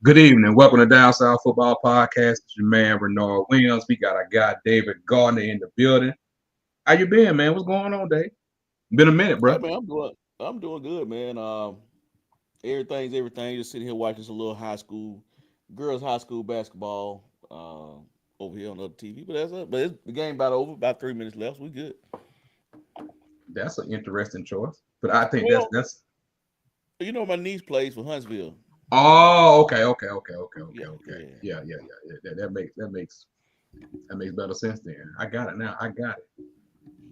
Good evening. Welcome to Down South Football Podcast. It's your man Renard Williams. We got our guy David Gardner in the building. How you been, man? What's going on, Dave? Been a minute, Yeah, bro. man, I'm doing good, man. Everything's everything. Just sitting here watching some little girls high school basketball over here on the TV. But that's it. But the game about over. About 3 minutes left. So we good. That's an interesting choice. But I think that's Well, that's. my niece plays for Huntsville. Oh, okay. Yeah, yeah. Yeah. That makes better sense then. I got it now. I got it.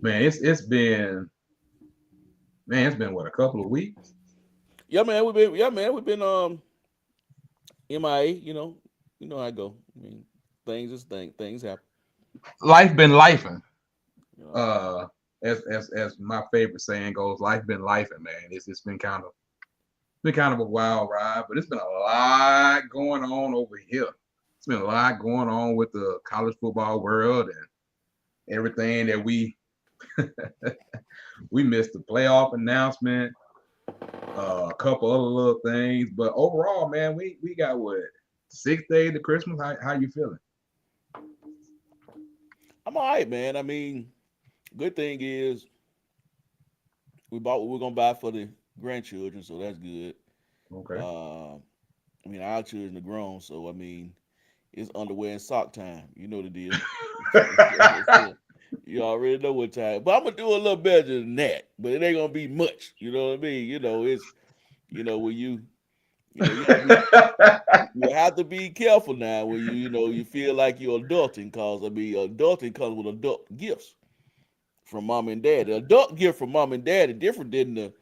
Man, it's been what, a couple of weeks. Yeah, man, we've been MIA. You know how I go. I mean, things happen. Life been lifing. You know. Uh, as my favorite saying goes, life been lifing, man. It's been kind of a wild ride, but it's been a lot going on over here. It's been a lot going on with the college football world and everything that we missed the playoff announcement, a couple other little things, but overall, man, we got what, 6 days to Christmas. How you feeling? I'm all right, man. I mean, good thing is we bought what we're gonna buy for the grandchildren, so that's good. Okay. Uh, I mean, our children are grown, so I mean, it's underwear and sock time. You know the deal. You already know what time. But I'm gonna do a little better than that. But it ain't gonna be much. You know what I mean? It's when you have to be careful now when you feel like you're adulting, cause I mean adulting comes with adult gifts from mom and dad. The adult gift from mom and dad is different than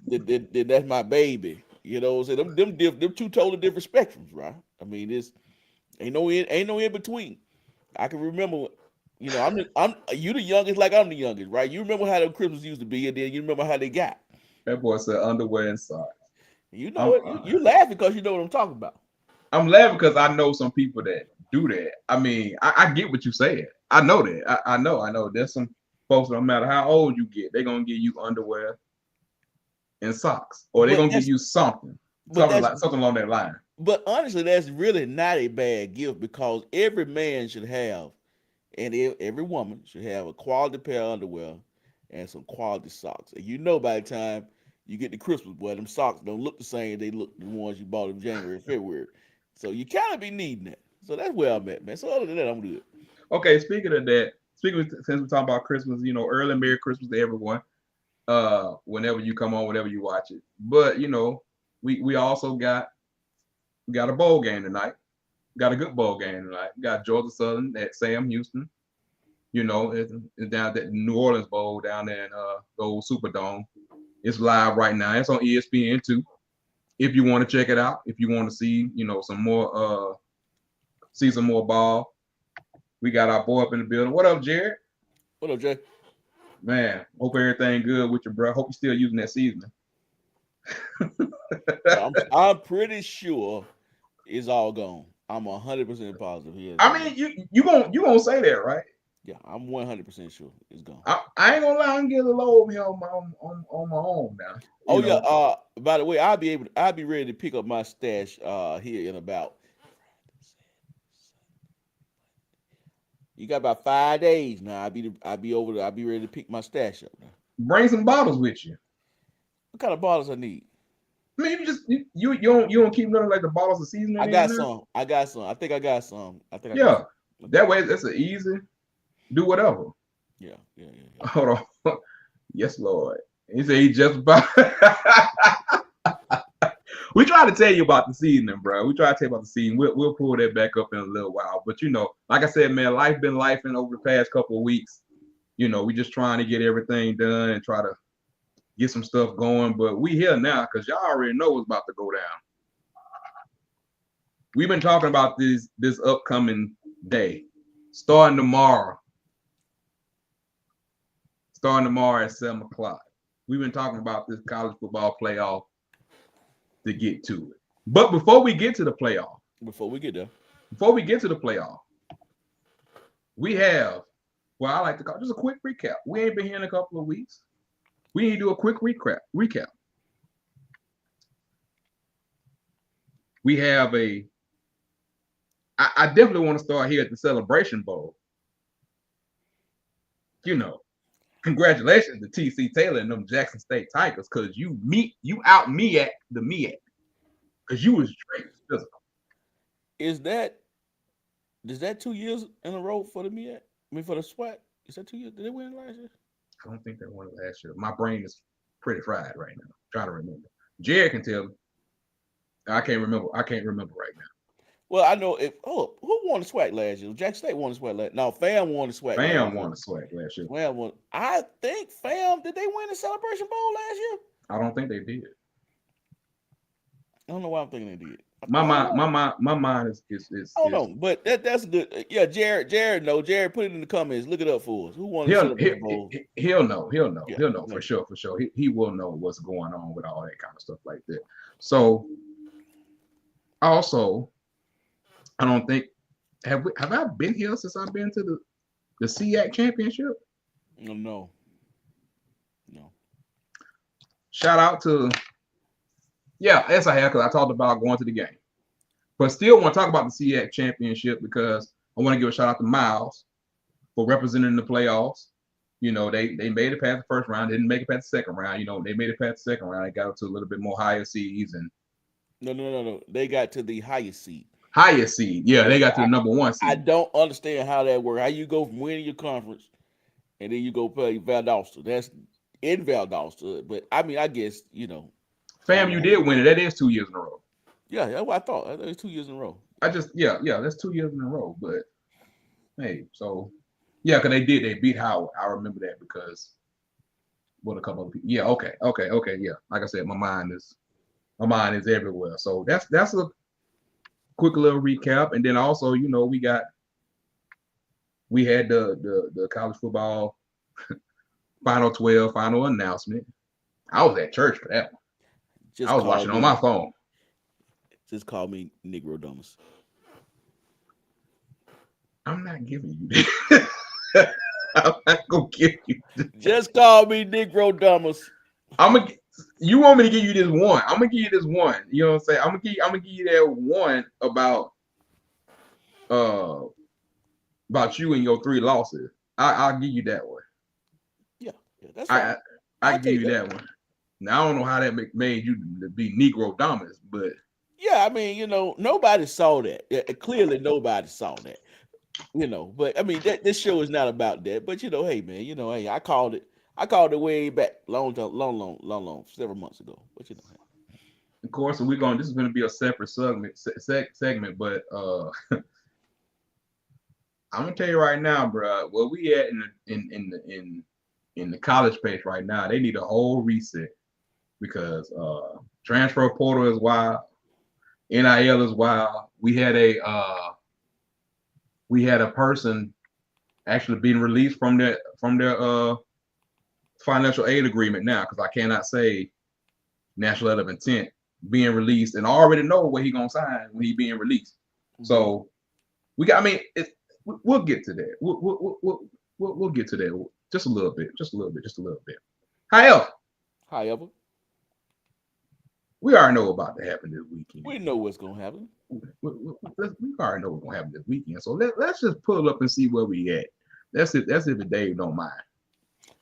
than that's my baby. You know what I'm saying? Them two totally different spectrums, right? I mean, it's ain't no in between. I can remember, I'm you the youngest, like I'm the youngest, right? You remember how the Christmas used to be, and then you remember how they got. That boy said underwear and socks. You know I'm it. You laugh because you know what I'm talking about. I'm laughing because I know some people that do that. I mean, I get what you said. I know that. I know. There's some folks, no matter how old you get, they're gonna give you underwear and socks, or they're But gonna give that's you something, but something that's like something along that line. but honestly, that's really not a bad gift because every man should have, and every woman should have a quality pair of underwear and some quality socks. And by the time you get to Christmas, boy, them socks don't look the same they look the ones you bought in January, February. So you kind of be needing that. So that's where I'm at, man. So other than that, I'm good. Okay, speaking of that, since we're talking about Christmas, early Merry Christmas to everyone. Whenever you come on, whenever you watch it. But we also got a bowl game tonight. Got a good bowl game tonight. Got Georgia Southern at Sam Houston. It's down at New Orleans Bowl down there in the old Superdome. It's live right now. It's on ESPN too. If you want to check it out, if you want to see, see some more ball, we got our boy up in the building. What up, Jared? What up, Jay? Man, hope everything good with you, bro. Hope you're still using that seasoning. I'm pretty sure it's all gone. I'm 100% positive he has I gone. mean, you gonna say that, right? Yeah, I'm 100% sure it's gone. I ain't gonna lie, I'm getting a little low over here on my own now. Oh yeah. By the way, I'll be ready to pick up my stash here in about. You got about 5 days now. I'll be ready to pick my stash up now. Bring some bottles with you. What kind of bottles I need? I mean, you don't keep nothing like the bottles of I seasoning in got there. some. I got some. I think I got some. I think I got Yeah, some. I think that I got way some. that's an easy. Do whatever. Yeah, yeah, yeah, yeah. Hold on. Yes, Lord. He said he just about. We try to tell you about the seasoning, bro. We try to tell you about the season. We'll pull that back up in a little while. But like I said, man, life been lifing over the past couple of weeks. We just trying to get everything done and try to get some stuff going. But we here now because y'all already know what's about to go down. We've been talking about this upcoming day, starting tomorrow. Starting tomorrow at 7 o'clock. We've been talking about this college football playoff to get to it. But Before we get there, before we get to the playoff, we have, well, I like to call just a quick recap. We ain't been here in a couple of weeks. We need to do a quick recap. We we have a. I definitely want to start here at the Celebration Bowl. You know, congratulations to TC Taylor and them Jackson State Tigers, because you out me at the MEAC, because you was straight physical. Is that 2 years in a row for the MEAC? I mean, for the SWAC? Is that 2 years? Did they win last year? I don't think they won it last year. My brain is pretty fried right now. I'm trying to remember. Jared can tell me. I can't remember right now. Well, I know who won the SWAC last year? Jackson State won the SWAC last. No, FAM won the SWAC. FAM won the SWAC last year. FAM won. I think FAM, did they win the Celebration Bowl last year? I don't think they did. I don't know why I'm thinking they did. My mind is. I don't know, but that's good. Yeah, Jared, no, Jared, put it in the comments. Look it up for us. Who won the Celebration Bowl? He'll know for sure. He will know what's going on with all that kind of stuff like that. So, also, I don't think have I been here since I've been to the SEAC championship? No. Shout out to yes, I have, because I talked about going to the game. But still want to talk about the SEAC championship because I want to give a shout out to Miles for representing the playoffs. You know, they made it past the first round, didn't make it past the second round. You know, they made it past the second round. They got up to a little bit more higher seeds and no. They got to the highest seed. Highest seed. Yeah, they got to the number 1 seed. I don't understand how that works. How you go from winning your conference and then you go play Valdosta. That's in Valdosta. But I mean, I guess, you know. FAM, you did win it. That is 2 years in a row. Yeah, that's what I thought. That was 2 years in a row. That's 2 years in a row. But hey, so yeah, because they beat Howard. I remember that because a couple of people. Yeah, okay, yeah. Like I said, my mind is everywhere. So that's a quick little recap, and then also, you know, we had the college football final 12 final announcement. I was at church for that one. I was watching on my phone. Just call me Negro Dumbest. I'm not giving you that. I'm not gonna give you that. Just call me Negro Dumbest. You want me to give you this one? I'm gonna give you this one. You know what I'm saying? I'm gonna give you that one about you and your 3 losses. I'll give you that one. Yeah, that's right. I give you that one. Now I don't know how that made you to be Negro Dumbest, but yeah, I mean, you know, nobody saw that. Clearly, nobody saw that. You know, but I mean, this show is not about that. But you know, hey man, you know, hey, I called it way back, long, several months ago. But you know, of course, this is gonna be a separate segment, but I'm gonna tell you right now, bro, where we at in the college space right now, they need a whole reset because transfer portal is wild, NIL is wild. We had a person actually being released from their financial aid agreement now, because I cannot say national letter of intent, being released, and I already know what he gonna sign when he being released. Mm-hmm. So we'll get to that. We'll get to that just a little bit. However, we already know about to happen this weekend. We know what's gonna happen. We already know what's gonna happen this weekend. So let's just pull up and see where we at. That's if Dave don't mind.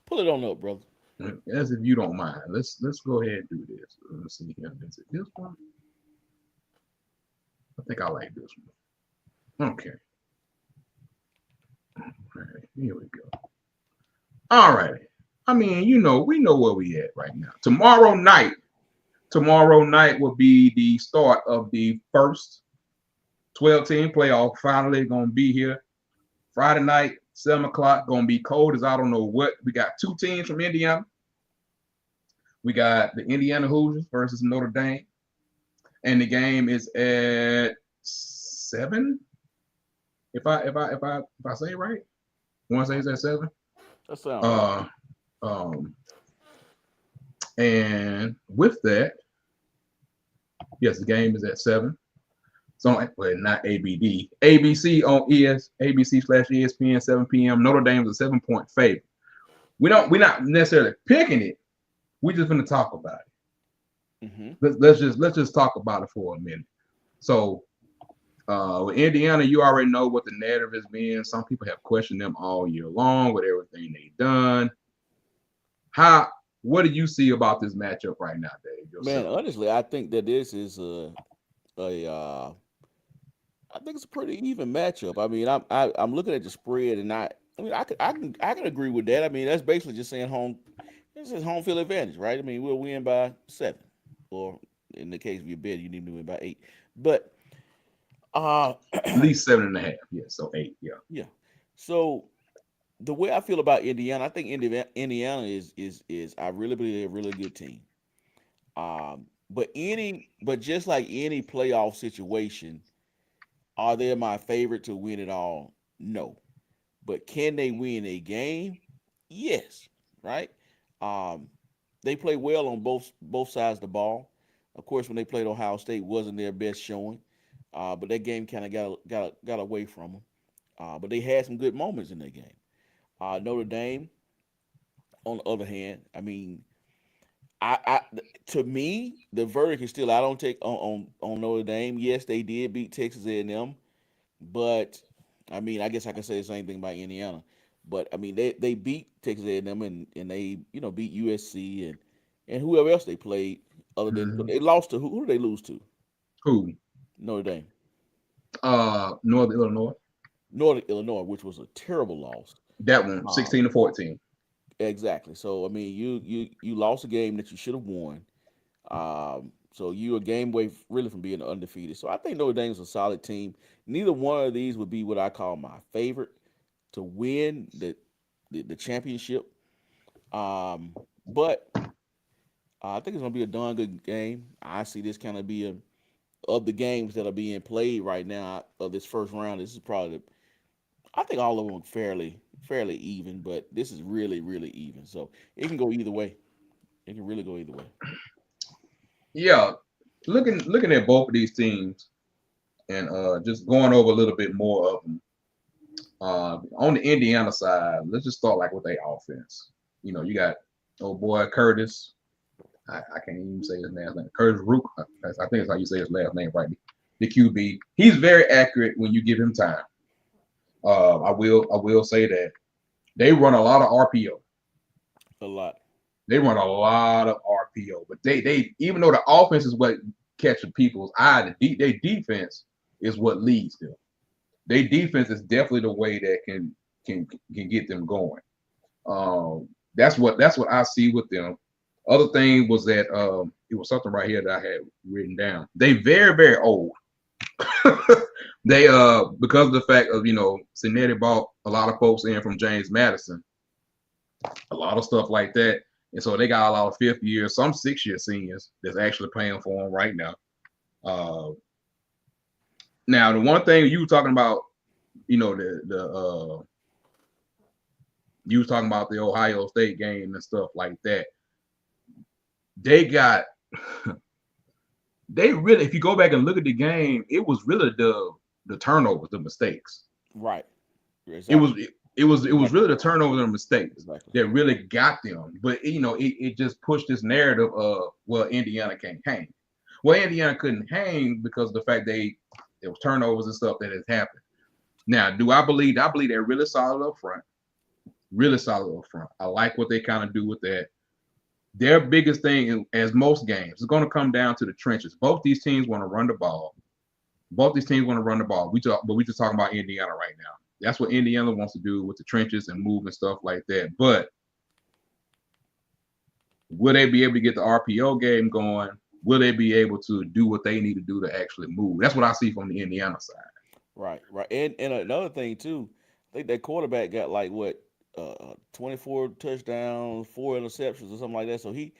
Pull it on up, brother. As if you don't mind. Let's go ahead and do this. Let's see here. Is it this one? I think I like this one. Okay. All right, here we go. All right. I mean, you know, we know where we at right now. Tomorrow night will be the start of the first 12-team playoff. Finally gonna be here. Friday night, 7 o'clock, gonna be cold as I don't know what. We got 2 teams from Indiana. We got the Indiana Hoosiers versus Notre Dame, and the game is at 7. If I say it right, I want to say it's at 7. That sounds right. And with that, yes, the game is at 7. So not ABD. ABC on ABC/ESPN 7 p.m. Notre Dame's a 7-point favorite. We're not necessarily picking it. We're just going to talk about it. Mm-hmm. Let's just talk about it for a minute. So with Indiana, you already know what the narrative has been. Some people have questioned them all year long with everything they've done. What do you see about this matchup right now, Dave? Man, Yourself? honestly, I think that this is a I think it's a pretty even matchup. I mean, I'm looking at the spread, and I mean, I can agree with that. I mean, that's basically just saying home. This is home field advantage, right? I mean, we'll win by 7, or in the case of your bet, you need to win by 8. But uh, At least 7.5. Yeah, so 8. Yeah. yeah. So the way I feel about Indiana, I think Indiana is I really believe they're a really good team. But just like any playoff situation, are they my favorite to win it all? No. But can they win a game? Yes. Right? Um, they play well on both sides of the ball. Of course, when they played Ohio State, wasn't their best showing, but that game kind of got away from them. But they had some good moments in that game. Notre Dame, on the other hand, I mean, I to me, the verdict is still I don't take on Notre Dame. Yes, they did beat Texas A&M, but I mean, I guess I can say the same thing about Indiana. But I mean, they beat Texas A&M and they beat USC and whoever else they played other than but Mhm. they lost to who did they lose to? Who? Notre Dame, Northern Illinois. Northern Illinois, which was a terrible loss. That one, Um, 16-14. exactly. So I mean, you lost a game that you should have won. So you a game away really from being undefeated. So I think Notre Dame's a solid team. Neither one of these would be what I call my favorite to win the championship. But I think it's gonna be a darn good game. I see this kind of be a of the games that are being played right now of this first round. This is probably I think all of them are fairly even, but this is really even. So it can go either way. It can really go either way. Yeah, looking at both of these teams and just going over a little bit more of them. On the Indiana side, let's just start like with their offense. You got old boy Curtis. I can't even say his last name. Curtis Rook. I think that's how you say his last name, right? The QB. He's very accurate when you give him time. I will say that they run a lot of RPO. A lot. They run a lot of RPO, but they even though the offense is what catches people's eye, their defense is what leads them. Their defense is definitely the way that can get them going. That's what I see with them. Other thing was that it was something right here that I had written down. They very old. They because of the fact of Cincinnati bought a lot of folks in from James Madison, a lot of stuff like that, and so they got a lot of 5th year, some 6 year seniors that's actually playing for them right now. Uh, Now the one thing you were talking about, the you was talking about the Ohio State game and stuff like that. They got they really, if you go back and look at the game, it was really the turnovers, the mistakes. Right. It was Exactly. it was Exactly. really the turnovers and mistakes Exactly. that really got them. But it just pushed this narrative of, well, Indiana can't hang. Well, Indiana couldn't hang because of the fact there was turnovers and stuff that has happened. Now, do I believe? I believe they're really solid up front. Really solid up front. I like what they kind of do with that. Their biggest thing, as most games, is going to come down to the trenches. Both these teams want to run the ball. Both these teams want to run the ball. But we just talking about Indiana right now. That's what Indiana wants to do with the trenches and move and stuff like that. But will they be able to get the RPO game going? Will they be able to do what they need to do to actually move? That's what I see from the Indiana side. Right. Right. And another thing too, I think that quarterback got like what 24 touchdowns, 4 interceptions or something like that. So he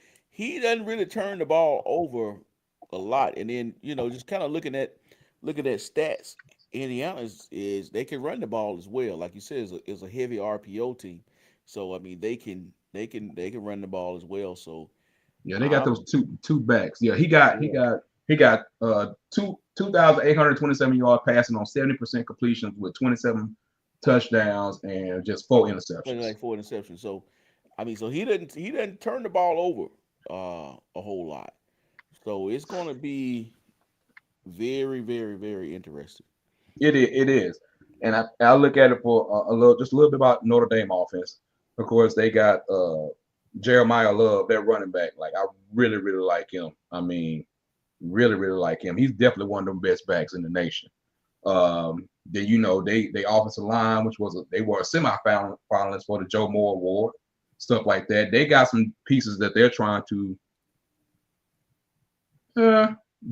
doesn't really turn the ball over a lot. And then just kind of looking at stats. Indiana is they can run the ball as well. Like you said, is a heavy RPO team. So I mean they can run the ball as well. So Yeah, they got those I'm two backs. Yeah, he got 2,827 yards passing on 70% completions with 27 touchdowns and just 4 interceptions. like 4 interceptions. So I mean, so he doesn't turn the ball over a whole lot. So it's going to be Very, very, very interesting. It is, and I look at it for just a little bit about Notre Dame offense. Of course, they got Jeremiah Love, their running back. Like I really like him. I mean, really like him. He's definitely one of them best backs in the nation. They they offensive line, which they were a semi-finalist for the Joe Moore Award, stuff like that. They got some pieces that they're trying to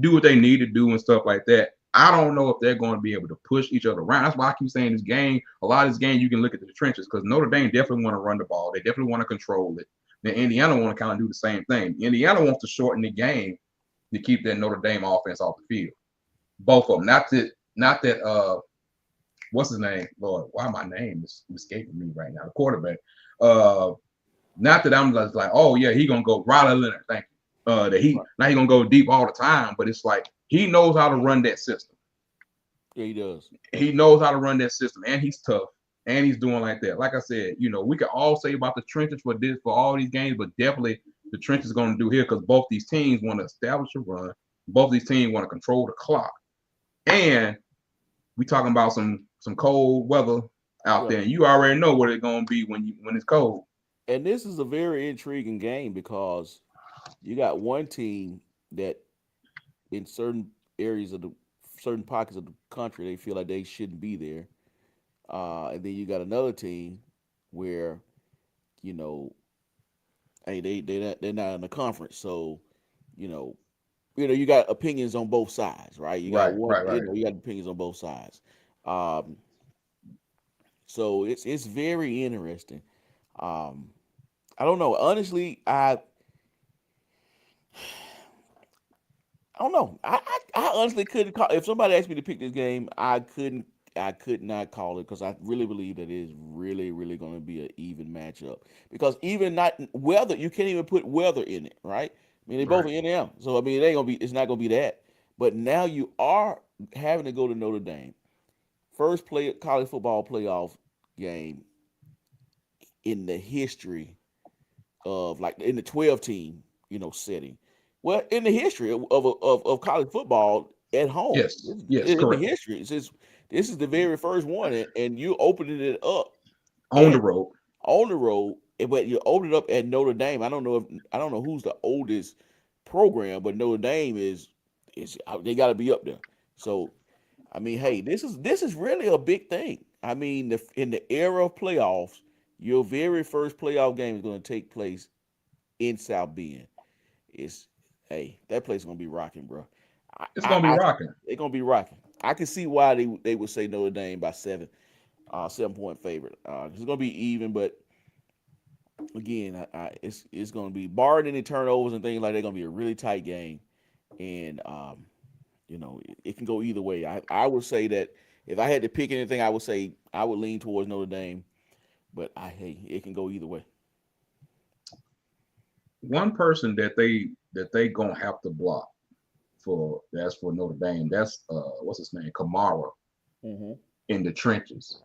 do what they need to do and stuff like that. I don't know if they're going to be able to push each other around. That's why I keep saying this game. A lot of this game, you can look at the trenches because Notre Dame definitely want to run the ball. They definitely want to control it. Then Indiana want to kind of do the same thing. Indiana wants to shorten the game to keep that Notre Dame offense off the field. Both of them. Not that what's his name? Lord, why my name is escaping me right now? The quarterback. Not that I'm just like, oh yeah, he gonna go Riley Leonard. Thank you. Now he gonna go deep all the time, but it's like he knows how to run that system. Yeah, he does. He knows how to run that system, and he's tough, and he's doing like that. Like I said, we can all say about the trenches for all these games, but definitely the trenches going to do here because both these teams want to establish a run. Both these teams want to control the clock, and we talking about some cold weather out there. And you already know what it's going to be when it's cold. And this is a very intriguing game because you got one team that in certain areas of certain pockets of the country they feel like they shouldn't be there, and then you got another team where you know, hey, they're not in the conference, so you know, you got opinions on both sides, right? You got Right. you got opinions on both sides. Um, so it's very interesting. Um, I don't know. Honestly, I don't know. I honestly couldn't call. If somebody asked me to pick this game, I couldn't. I could not call it because I really believe that it is really going to be an even matchup. Because even not weather, you can't even put weather in it, right? I mean, they both are in there, so I mean, it ain't gonna be. It's not gonna be that. But now you are having to go to Notre Dame, first play college football playoff game in the history of like in the 12 team, setting. Well, in the history of college football at home, Yes, in the correct. history, this is the very first one, and you opening it up On the road. on the road, but you open it up at Notre Dame. I don't know who's the oldest program, but Notre Dame is they got to be up there. So, I mean, hey, this is really a big thing. I mean, in the era of playoffs, your very first playoff game is going to take place in South Bend. It's Hey, that place is gonna be rocking, bro. It's gonna be rocking. They're gonna be rocking. I can see why they would say Notre Dame by 7 point favorite. It's gonna be even, but again, it's gonna be barring any turnovers and things like that. Gonna be a really tight game, and it can go either way. I would say that if I had to pick anything, I would say I would lean towards Notre Dame, but hey, it can go either way. One person that they gonna have to block for Notre Dame. That's what's his name, Kamara, Mm-hmm. in the trenches.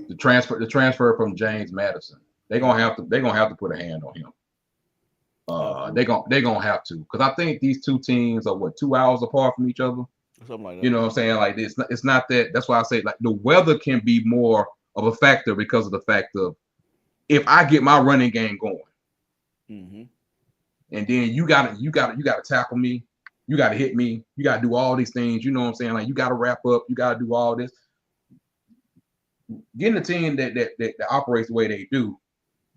The transfer from James Madison. They're gonna have to put a hand on him. They're gonna have to because I think these two teams are 2 hours apart from each other. Something like that. You know what I'm saying? Like this, it's not that. That's why I say like the weather can be more of a factor because of the fact of if I get my running game going, Mm-hmm. and then you gotta tackle me, you gotta hit me, you gotta do all these things. You know what I'm saying? Like you gotta wrap up, you gotta do all this. Getting a team that operates the way they do,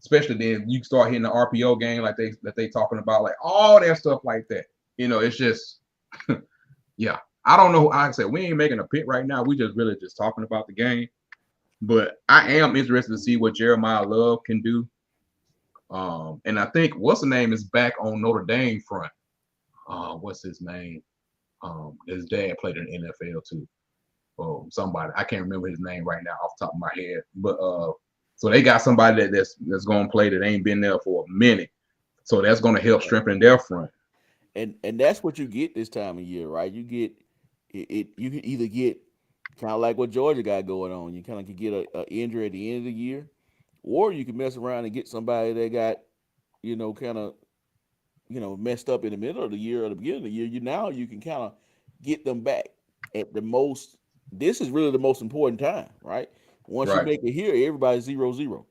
especially then you start hitting the RPO game like they talking about, like all that stuff like that. It's just yeah. I don't know. Like I said, we ain't making a pick right now. We just really just talking about the game. But I am interested to see what Jeremiah Love can do. And I think what's the name is back on Notre Dame front. What's his name? His dad played in the NFL too. Somebody I can't remember his name right now off the top of my head. But so they got somebody that's gonna play that ain't been there for a minute. So that's gonna help strengthen their front. And that's what you get this time of year, right? You get it. You can either get kind of like what Georgia got going on. You kind of can get a injury at the end of the year, or you can mess around and get somebody that got kind of messed up in the middle of the year or the beginning of the year. You can kind of get them back at the most. This is really the most important time, right? Once you Right. make it here, everybody's 0-0.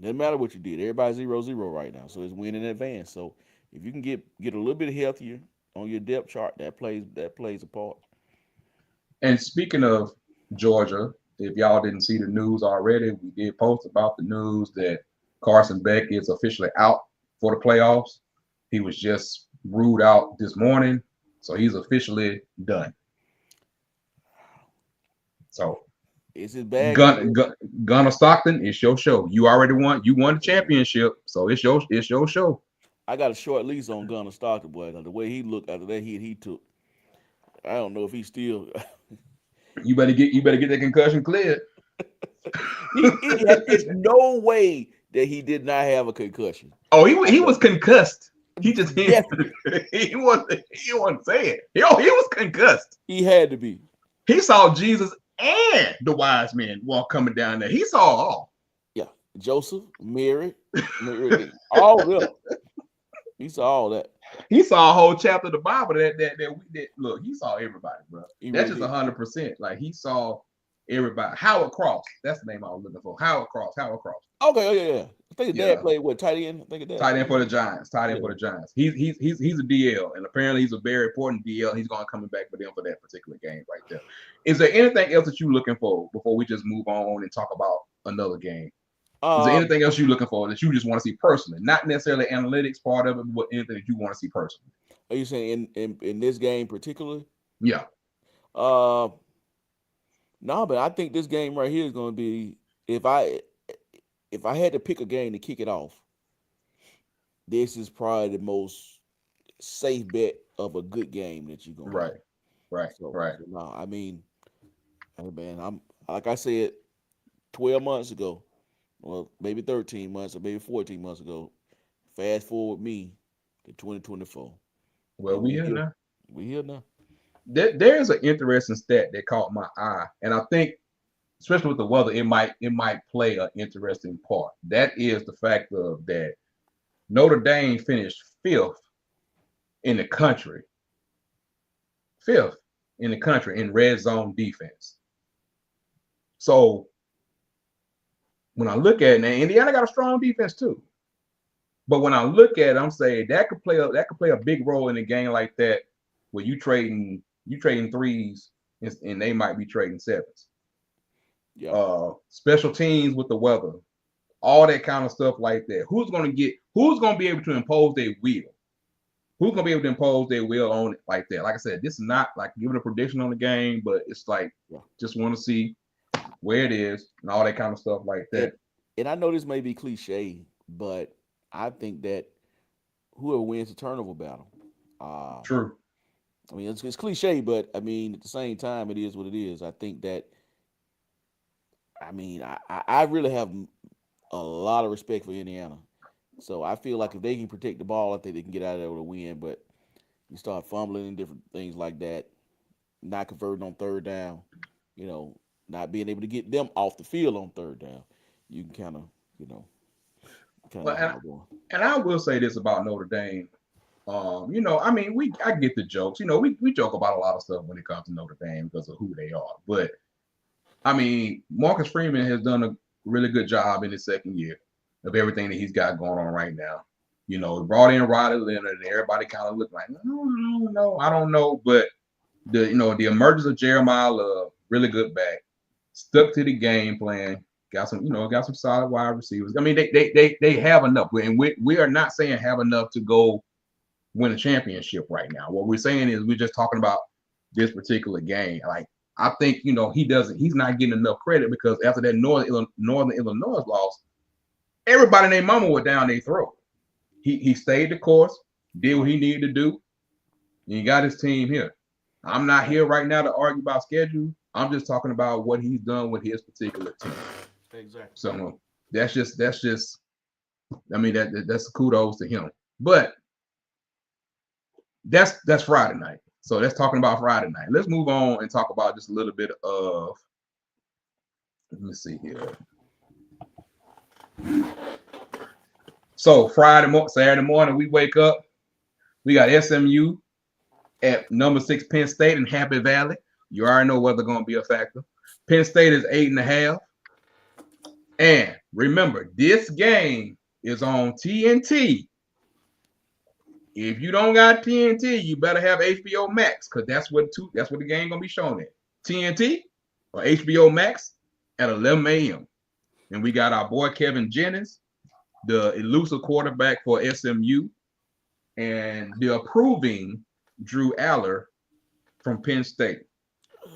Doesn't matter what you did. Everybody's 0-0 right now. So it's win in advance. So if you can get a little bit healthier on your depth chart, that plays a part. And speaking of Georgia, if y'all didn't see the news already, we did post about the news that Carson Beck is officially out for the playoffs. He was just ruled out this morning, so he's officially done. So It's his bag. Gunnar Stockton, it's your show. You already won. You won the championship, so it's your show. I got a short lease on Gunnar Stockton, boy. Now, the way he looked after that hit he took, I don't know if he still. You better get that concussion cleared. There's no way that he did not have a concussion. Oh, he was concussed. He just he wasn't saying. He was concussed. He had to be. He saw Jesus and the wise men walk coming down there. He saw all. Yeah, Joseph, Mary, all of them. He saw all that. He saw a whole chapter of the Bible that look. He saw everybody, bro. That's really just 100%. Like he saw everybody. Howard Cross. That's the name I was looking for. Howard Cross. Okay, oh yeah. I think his dad played what, tight end? I think his dad tight end for the Giants. For the Giants. He's a DL, and apparently he's a very important DL. He's going to coming back for them for that particular game right there. Is there anything else that you're looking for before we just move on and talk about another game? Is there anything else you're looking for that you just want to see personally, not necessarily analytics part of it, but anything that you want to see personally? Are you saying in this game particularly? Yeah. No, but I think this game right here is going to be if I had to pick a game to kick it off, this is probably the most safe bet of a good game that you're gonna have. Right. No, I mean, hey man, I'm like I said 12 months ago, well, maybe 13 months or maybe 14 months ago. Fast forward me to 2024. Well, we here now. We here now. There's an interesting stat that caught my eye, and I think, especially with the weather, it might play an interesting part. That is the fact of that Notre Dame finished 5th in the country. 5th in the country in red zone defense. So when I look at it, now Indiana got a strong defense too. But when I look at it, I'm saying that could play a big role in a game like that where you trading threes and they might be trading sevens. Yeah. Special teams with the weather, all that kind of stuff like that. Who's going to be able to impose their will? Who's going to be able to impose their will on it like that? Like I said, this is not like giving a prediction on the game, but it's like just want to see where it is and all that kind of stuff like that. And I know this may be cliche, but I think that whoever wins the turnover battle. True. I mean, it's cliche, but I mean, at the same time, it is what it is. I think that, I mean, I really have a lot of respect for Indiana. So I feel like if they can protect the ball, I think they can get out of there with a win. But you start fumbling and different things like that, not converting on third down, not being able to get them off the field on third down, you can kind of, and I will say this about Notre Dame. I mean, I get the jokes. We joke about a lot of stuff when it comes to Notre Dame because of who they are. But I mean, Marcus Freeman has done a really good job in his second year of everything that he's got going on right now. He brought in Riley Leonard, and everybody kind of looked like, no, I don't know. But the emergence of Jeremiah Love, really good back, stuck to the game plan, got some solid wide receivers. I mean, they have enough, and we are not saying have enough to go win a championship right now. What we're saying is we're just talking about this particular game. Like, I think, he's not getting enough credit because after that Northern Illinois loss, everybody and their mama were down their throat. He stayed the course, did what he needed to do, and he got his team here. I'm not here right now to argue about schedule. I'm just talking about what he's done with his particular team. Exactly. So that's just I mean, that's kudos to him. But that's Friday night. So that's talking about Friday night. Let's move on and talk about just a little bit of, let me see here. So Saturday morning, we wake up. We got SMU At number 6, Penn State and Happy Valley. You already know whether going to be a factor. Penn State is 8.5. And remember, this game is on TNT. If you don't got TNT, you better have HBO Max, because that's what the game gonna be shown at. TNT or HBO Max at 11 a.m. And we got our boy Kevin Jennings, the elusive quarterback for SMU, and the approving Drew Aller from Penn State.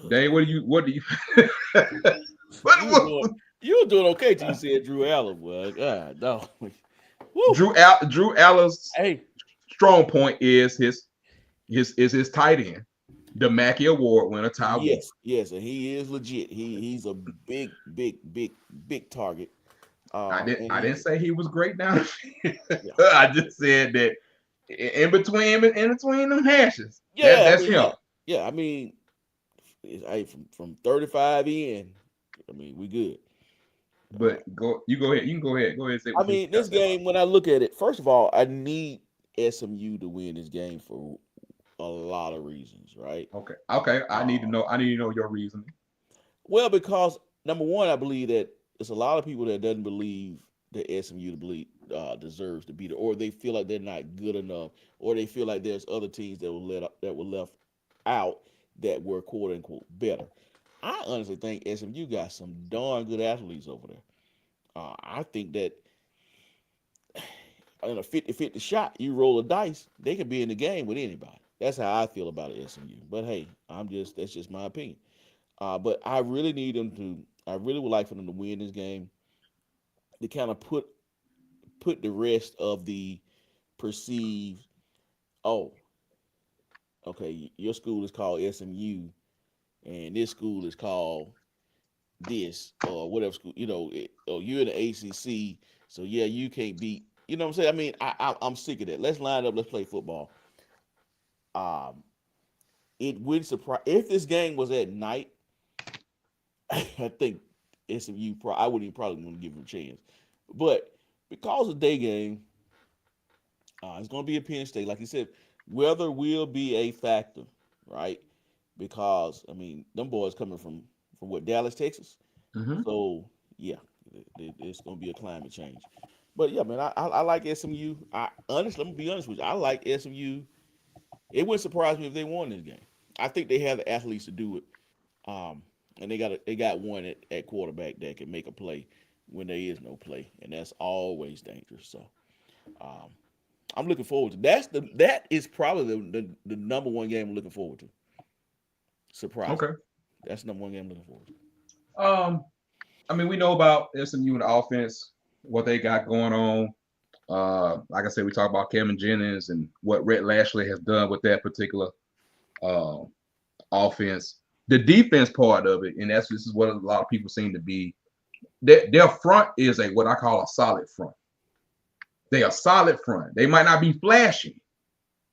Dave, what do you you were doing okay till you said Drew Aller, boy. God, no. Drew Aller's strong point is his tight end, the Mackey Award winner, Ty Ward. Yes, and he is legit. He's a big target. I didn't say he was great down. I just said that in between them hashes. Yeah, that's him. Yeah, I mean, from 35 in, I mean, we good. But go ahead. You can go ahead. Go ahead. I mean, this game, when I look at it, first of all, I need SMU to win this game for a lot of reasons, right? Okay. I need to know your reasoning. Well, because number one, I believe that there's a lot of people that doesn't believe that SMU deserves to beat it, or they feel like they're not good enough, or they feel like there's other teams that were left out that were quote unquote better. I honestly think SMU got some darn good athletes over there. I think that in a 50-50 shot, you roll a dice, they can be in the game with anybody. That's how I feel about SMU. But hey, that's just my opinion. But I really would like for them to win this game, to kind of put the rest of the perceived, okay, your school is called SMU, and this school is called this, or whatever school, you're in the ACC, so yeah, you can't beat, you know what I'm saying? I mean, I'm sick of that. Let's line up, let's play football. It would surprise, if this game was at night, I think SMU, I wouldn't even probably want to give them a chance. But because of day game, it's going to be a Penn State. Like you said, weather will be a factor, right? Because, I mean, them boys coming from what, Dallas, Texas? Mm-hmm. So, yeah, it's going to be a climate change. But, yeah, man, I like SMU. Honestly, I'm going to be honest with you. I like SMU. It wouldn't surprise me if they won this game. I think they have the athletes to do it. And they got one at quarterback that can make a play when there is no play, and that's always dangerous. So, I'm looking forward to that is probably the number one game I'm looking forward to. Surprise! Okay, that's the number one game I'm looking forward to. I mean, we know about SMU and the offense, what they got going on. Like I said, we talk about Kevin Jennings and what Rhett Lashley has done with that particular offense. The defense part of it, and this is what a lot of people seem to be. Their front is what I call a solid front. They are solid front. They might not be flashy.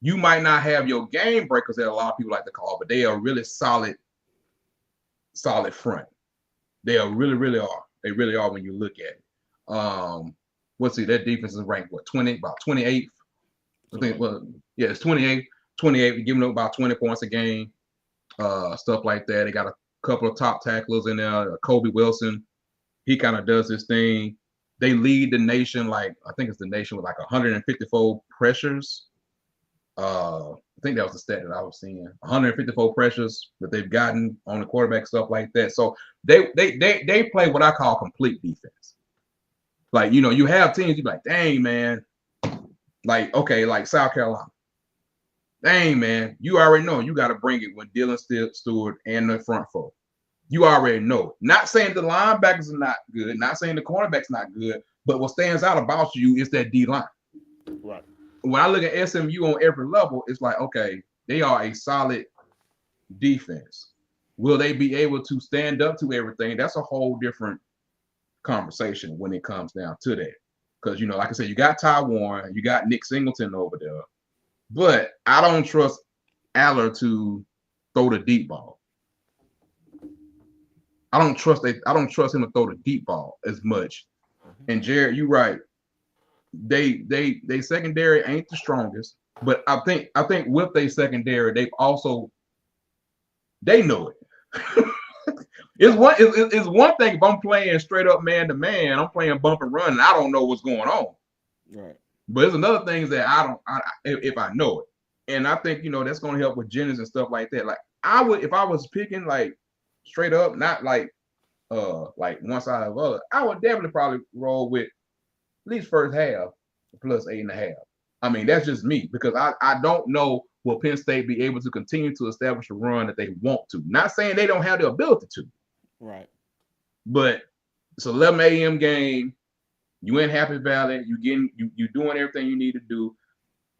You might not have your game breakers that a lot of people like to call, but they are really solid front. They are really are. They really are when you look at it. Their defense is ranked about 28th. I think, it's 28th. 28th, giving up about 20 points a game. Stuff like that. They got a couple of top tacklers in there. Kobe Wilson, he kind of does this thing. They lead the nation, I think it's the nation with 154 pressures. I think that was the stat that I was seeing. 154 pressures that they've gotten on the quarterback, stuff like that. So they play what I call complete defense. You have teams, you be like, dang, man. Like South Carolina. Dang, man, you already know you got to bring it when Dylan Stewart and the front four. You already know. Not saying the linebackers are not good, not saying the cornerback's not good, but what stands out about you is that D line. Right. When I look at SMU on every level, it's like, okay, they are a solid defense. Will they be able to stand up to everything? That's a whole different conversation when it comes down to that. Because, like I said, you got Ty Warren, you got Nick Singleton over there. But I don't trust Aller to throw the deep ball. I don't trust him to throw the deep ball as much. And Jared, you're right. They secondary ain't the strongest. But I think with their secondary, they know it. It's one thing if I'm playing straight up man to man, I'm playing bump and run, and I don't know what's going on. Right. But it's another thing that if I know it, and I think that's going to help with Jennings and stuff like that. Like I would, if I was picking like straight up, not like one side or the other, I would definitely probably roll with at least first half plus 8.5. I mean, that's just me because I don't know will Penn State be able to continue to establish a run that they want to. Not saying they don't have the ability to. Right. But it's 11 a.m. game. You in Happy Valley. You doing everything you need to do.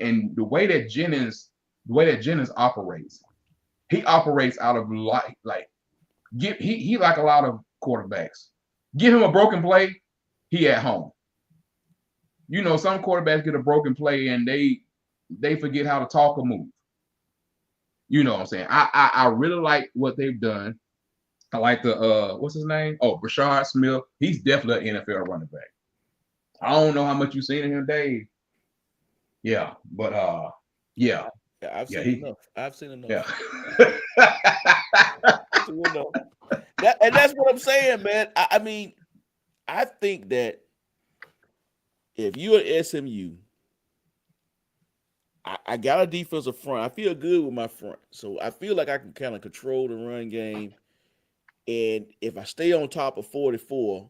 And the way that Jennings operates, he operates out of he like a lot of quarterbacks. Give him a broken play, he at home. Some quarterbacks get a broken play and they forget how to talk or move. You know what I'm saying? I really like what they've done. I like the what's his name? Oh, Brashard Smith. He's definitely an NFL running back. I don't know how much you've seen of him, Dave. Yeah, but yeah. I've seen enough. I've seen enough. Yeah. And that's what I'm saying, man. I mean, I think that if you're at SMU, I got a defensive front. I feel good with my front. So I feel like I can kind of control the run game. And if I stay on top of 44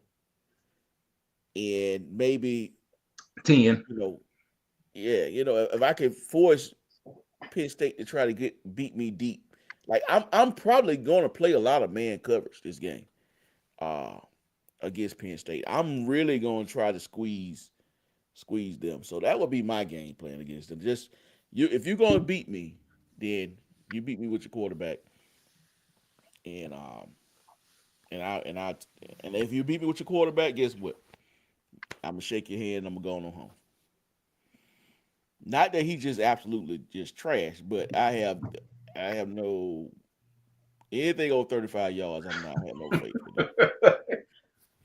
and maybe 10, if I can force Penn State to try to beat me deep, like I'm probably going to play a lot of man coverage this game against Penn State. I'm really going to try to squeeze them. So that would be my game plan against them. Just if you're going to beat me, then you beat me with your quarterback. And if you beat me with your quarterback, guess what? I'm gonna shake your hand and I'm gonna go on home. Not that he just absolutely just trash, but I have no anything over 35 yards. I have no faith with that.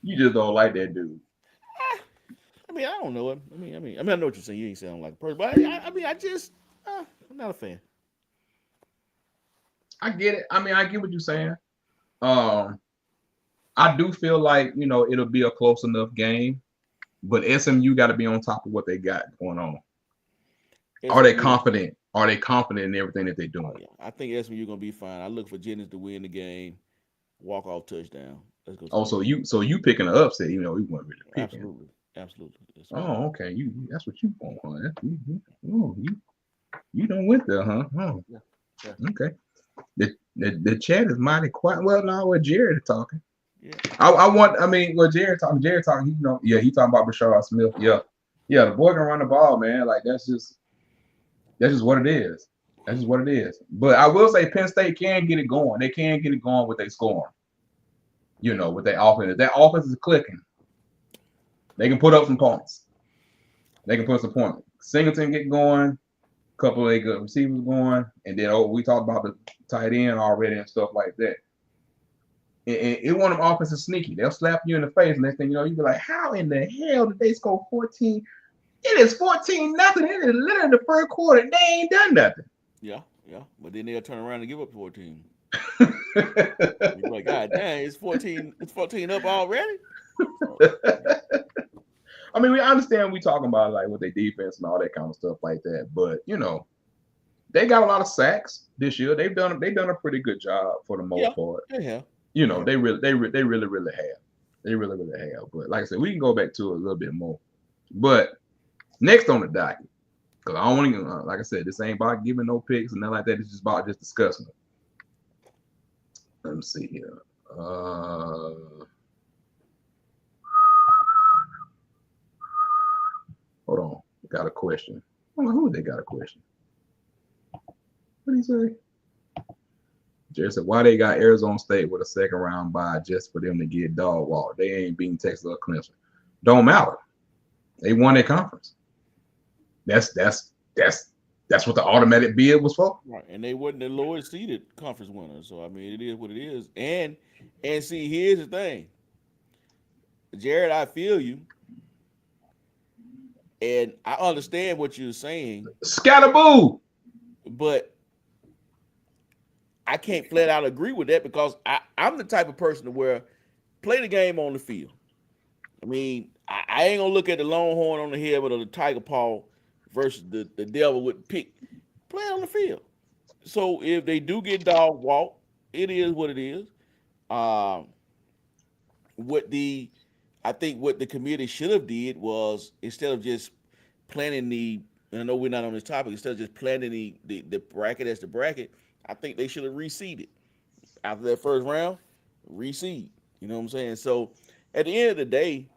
You just don't like that dude. I mean, I don't know him. I mean, I know what you're saying. You ain't sound like a person, but I'm not a fan. I get it. I mean, I get what you're saying. I do feel like it'll be a close enough game, but SMU got to be on top of what they got going on. Are they confident? Are they confident in everything that they're doing? Yeah, I think SMU gonna be fine. I look for Jennings to win the game, walk off touchdown. Let's go. Oh, so you picking an upset? We weren't really picking. Absolutely. Oh, okay. That's what you want, huh? You don't went there, huh? Oh, yeah. Okay. The chat is mighty quiet. Well, no, with Jared talking. Yeah. Jared talking. He talking about Brashard Smith. Yeah, the boy can run the ball, man. Like that's just what it is. That's just what it is. But I will say Penn State can get it going. They can get it going with their scoring. With their offense. If that offense is clicking, they can put up some points. They can put some points. Singleton get going, a couple of good receivers going, and then we talked about the tight end already and stuff like that. It one of them offenses sneaky. They'll slap you in the face, and next thing you know, you be like, "How in the hell did they score 14? It is 14-0. It is literally the first quarter. They ain't done nothing." Yeah. But then they'll turn around and give up 14. You're like, God dang, it's 14. It's 14 up already. I mean, we understand we talking about like with their defense and all that kind of stuff like that, but they got a lot of sacks this year. They've done a pretty good job for the most part. Yeah. They really have. They really have. But like I said, we can go back to it a little bit more. But next on the docket, because I don't want to, like I said, this ain't about giving no picks and nothing like that. It's just about just discussing it. Let me see here. Hold on. Got a question. I don't know who they got a question. What did he say? Jared said, why they got Arizona State with a second round bye just for them to get dog walk? They ain't beating Texas or Clemson. Don't matter. They won their conference. That's what the automatic bid was for. Right, and they wasn't the lowest seeded conference winner. So I mean, it is what it is. And see, here's the thing, Jared. I feel you. And I understand what you're saying, Scatterboo. but I can't flat out agree with that because I'm the type of person to where play the game on the field. I mean, I ain't gonna look at the Longhorn on the head with the Tiger Paw versus the Devil with the pick. Play on the field. So if they do get dog walk, it is what it is. Um, what the I think what the committee should have did was instead of just planning and I know we're not on this topic, instead of just planning the bracket as the bracket, I think they should have reseeded after that first round, reseed. You know what I'm saying? So at the end of the day,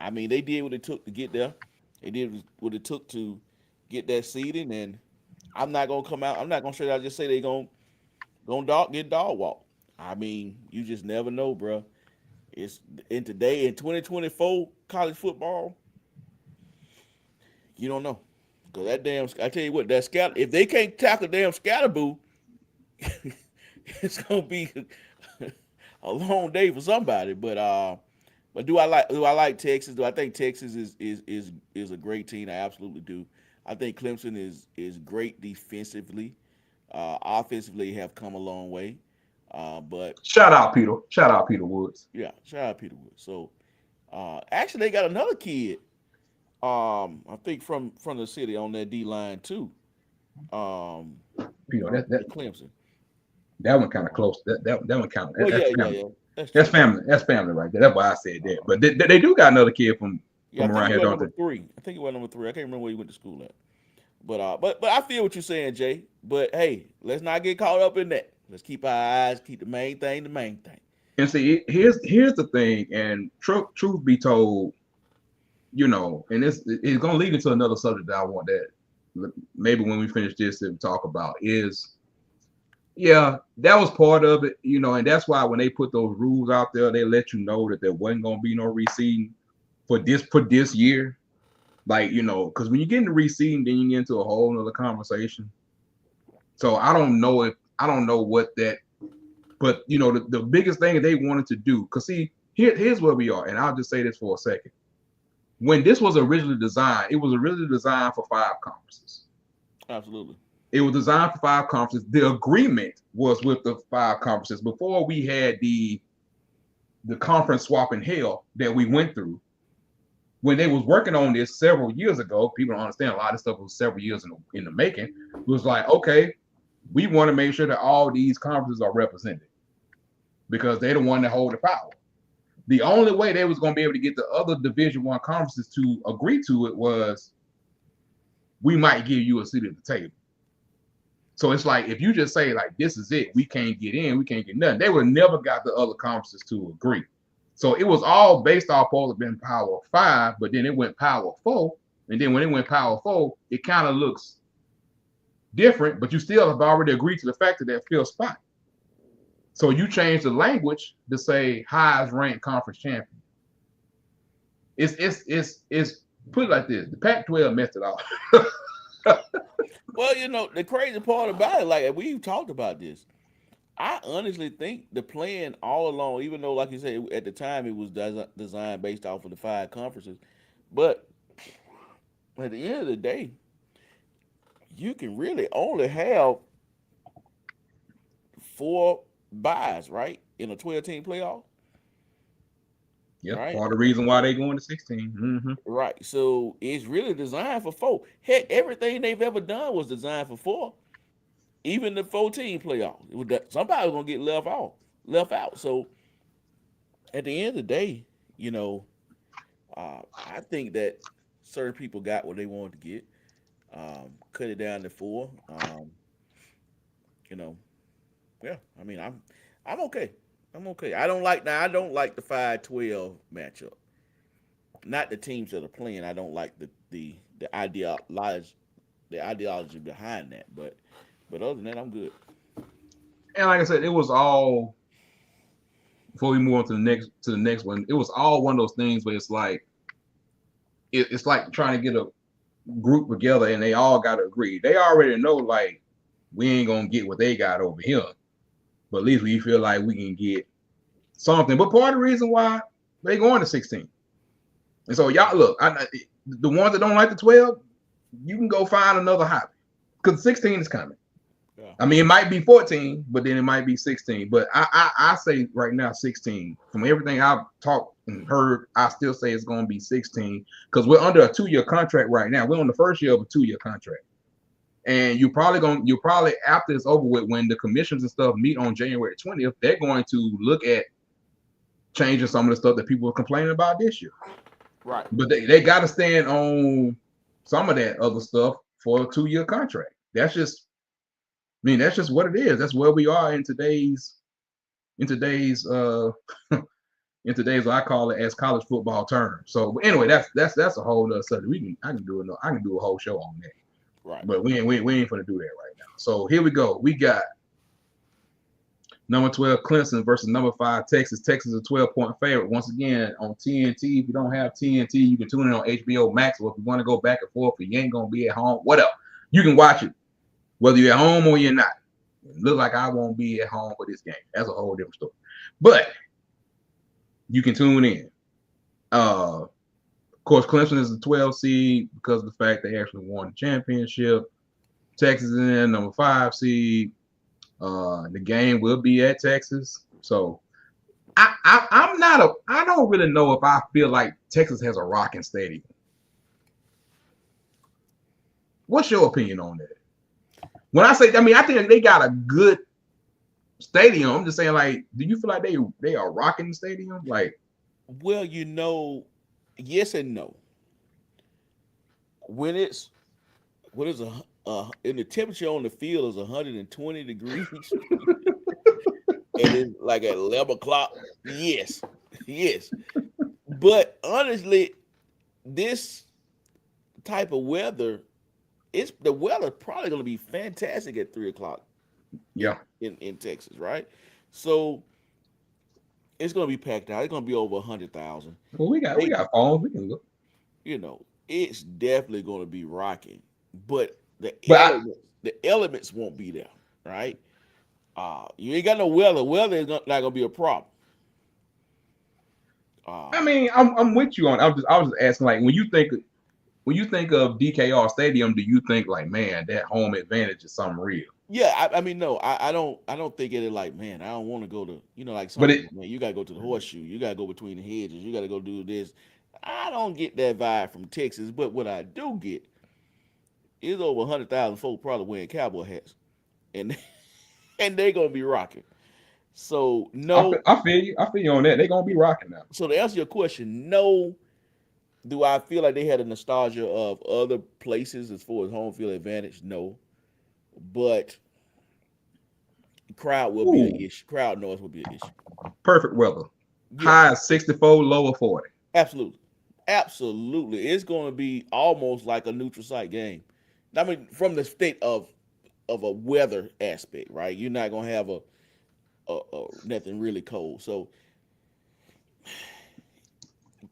I mean they did what it took to get there. They did what it took to get that seeding, and I'm not gonna come out. I'm not gonna straight out just say they get dog walk. I mean, you just never know, bro. It's in today in 2024 college football. You don't know because that damn. I tell you what, that scatter. If they can't tackle damn Scatterboo, it's gonna be a long day for somebody. But do I like Texas? Do I think Texas is a great team? I absolutely do. I think Clemson is great defensively. Offensively, have come a long way. But Shout out Peter. Shout out Peter Woods. yeah, shout out Peter Wood. So actually, they got another kid. I think from the city on that D line too. Peter, Clemson. that one kind of close. That one kind of. Well, That's yeah. family. That's That's family. That's family right there. That's why I said that. But they do got another kid from I think around he here, was don't number they? 3. I think he was number 3. I can't remember where he went to school at. But I feel what you're saying, Jay. But hey, let's not get caught up in that. Let's keep our eyes, keep the main thing. And see, here's the thing. And truth be told, and it's gonna lead into another subject that I want that maybe when we finish this to talk about is, yeah, that was part of it, and that's why when they put those rules out there, they let you know that there wasn't gonna be no reseeding for this year. Like, because when you get into reseeding, then you get into a whole nother conversation. So I don't know what that, but the biggest thing they wanted to do, because see, here's where we are, and I'll just say this for a second. When this was originally designed, it was originally designed for 5 conferences. Absolutely. It was designed for 5 conferences. The agreement was with the 5 conferences before we had the conference swapping hell that we went through. When they was working on this several years ago, people don't understand a lot of stuff was several years in the making. It was like, okay, we want to make sure that all these conferences are represented because they're the one that hold the power. The only way they was going to be able to get the other Division I conferences to agree to it was we might give you a seat at the table. So it's like, if you just say like, this is it, we can't get in, we can't get nothing, they would have never got the other conferences to agree. So it was all based off of being Power 5, but then it went Power 4. And then when it went Power 4, it kind of looks different, but you still have already agreed to the fact that filled spot. So you change the language to say highest ranked conference champion. It's put it like this: the Pac-12 messed it all. Well, the crazy part about it, like we've talked about this, I honestly think the plan all along, even though, like you said, at the time it was designed based off of the 5 conferences, but at the end of the day, you can really only have 4 buys, right, in a 12-team playoff. Yeah, right? Part of the reason why they going to 16. Mm-hmm. Right. So it's really designed for 4. Heck, everything they've ever done was designed for 4. Even the 14 playoff, somebody was gonna get left out. So at the end of the day, I think that certain people got what they wanted to get. Cut it down to 4. Yeah. I mean, I'm okay. I'm okay. I don't like the 5-12 matchup. Not the teams that are playing. I don't like the ideology behind that. But other than that, I'm good. And like I said, it was all, before we move on to the next one, it was all one of those things where it's like it's like trying to get a group together and they all got to agree. They already know, like, we ain't gonna get what they got over here, but at least we feel like we can get something. But part of the reason why they going to 16, and so y'all look, the ones that don't like the 12, you can go find another hobby because 16 is coming. Yeah. I mean, it might be 14, but then it might be 16. But I say right now 16. From everything I've talked and heard, I still say it's going to be 16 because we're under a 2-year contract right now. We're on the first year of a 2-year contract, and you're probably after it's over with, when the commissions and stuff meet on January 20th, they're going to look at changing some of the stuff that people are complaining about this year. Right. But they got to stand on some of that other stuff for a 2-year contract. That's just what it is. That's where we are in today's in today's I call it as college football terms. So anyway, that's a whole other subject. I can do a whole show on that. Right. But we ain't gonna do that right now. So here we go. We got number 12 Clemson versus number 5 Texas. Texas is a 12-point favorite. Once again on TNT. If you don't have TNT, you can tune in on HBO Max. Or if you want to go back and forth, if you ain't gonna be at home, whatever, you can watch it whether you're at home or you're not. It look like I won't be at home for this game. That's a whole different story. But you can tune in. Of course, Clemson is the 12 seed because of the fact they actually won the championship. Texas is in number 5 seed. The game will be at Texas. So I don't really know if I feel like Texas has a rocking stadium. What's your opinion on that? When I say, I think they got a good stadium. I'm just saying, like, do you feel like they are rocking the stadium? Like, well, yes and no. When it's and the temperature on the field is 120 degrees, and it's like at 11 o'clock. Yes. But honestly, this type of weather, the weather probably going to be fantastic at 3 o'clock. Yeah. In Texas, right? So it's going to be packed out. It's going to be over 100,000. Well, we got phones. We can look. It's definitely going to be rocking, but the elements won't be there, right? You ain't got no weather. Weather is not going to be a problem. I'm with you on. I was just asking, like, when you think of DKR Stadium, do you think like, man, that home advantage is something real? Yeah, no, I don't think it is like, man, I don't want to go to, like, man, you gotta go to the horseshoe, you gotta go between the hedges, you gotta go do this. I don't get that vibe from Texas, but what I do get is over 100,000 folks probably wearing cowboy hats, and they're gonna be rocking. So no, I feel you on that. They're gonna be rocking now. So to answer your question, no. Do I feel like they had a nostalgia of other places as far as home field advantage? No. But crowd will be an issue. Crowd noise will be an issue. Perfect weather. Yeah. High 64, lower 40. Absolutely. It's going to be almost like a neutral site game. I mean, from the state of a weather aspect, right? You're not going to have a nothing really cold. So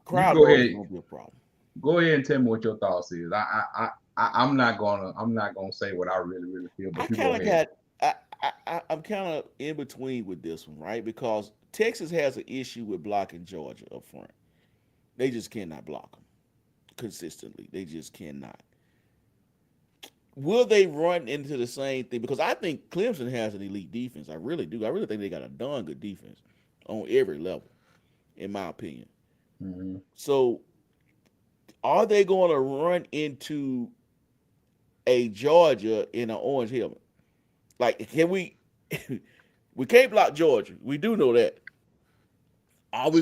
crowd noise won't be a problem. Go ahead and tell me what your thoughts is. I'm not gonna say what I really feel. But I'm kind of in between with this one, right? Because Texas has an issue with blocking Georgia up front. They just cannot block them consistently. They just cannot. Will they run into the same thing? Because I think Clemson has an elite defense. I really do. I really think they got a darn good defense on every level, in my opinion. Mm-hmm. So, are they going to run into a Georgia in an orange helmet? Like, can we? We can't block Georgia. We do know that. Are we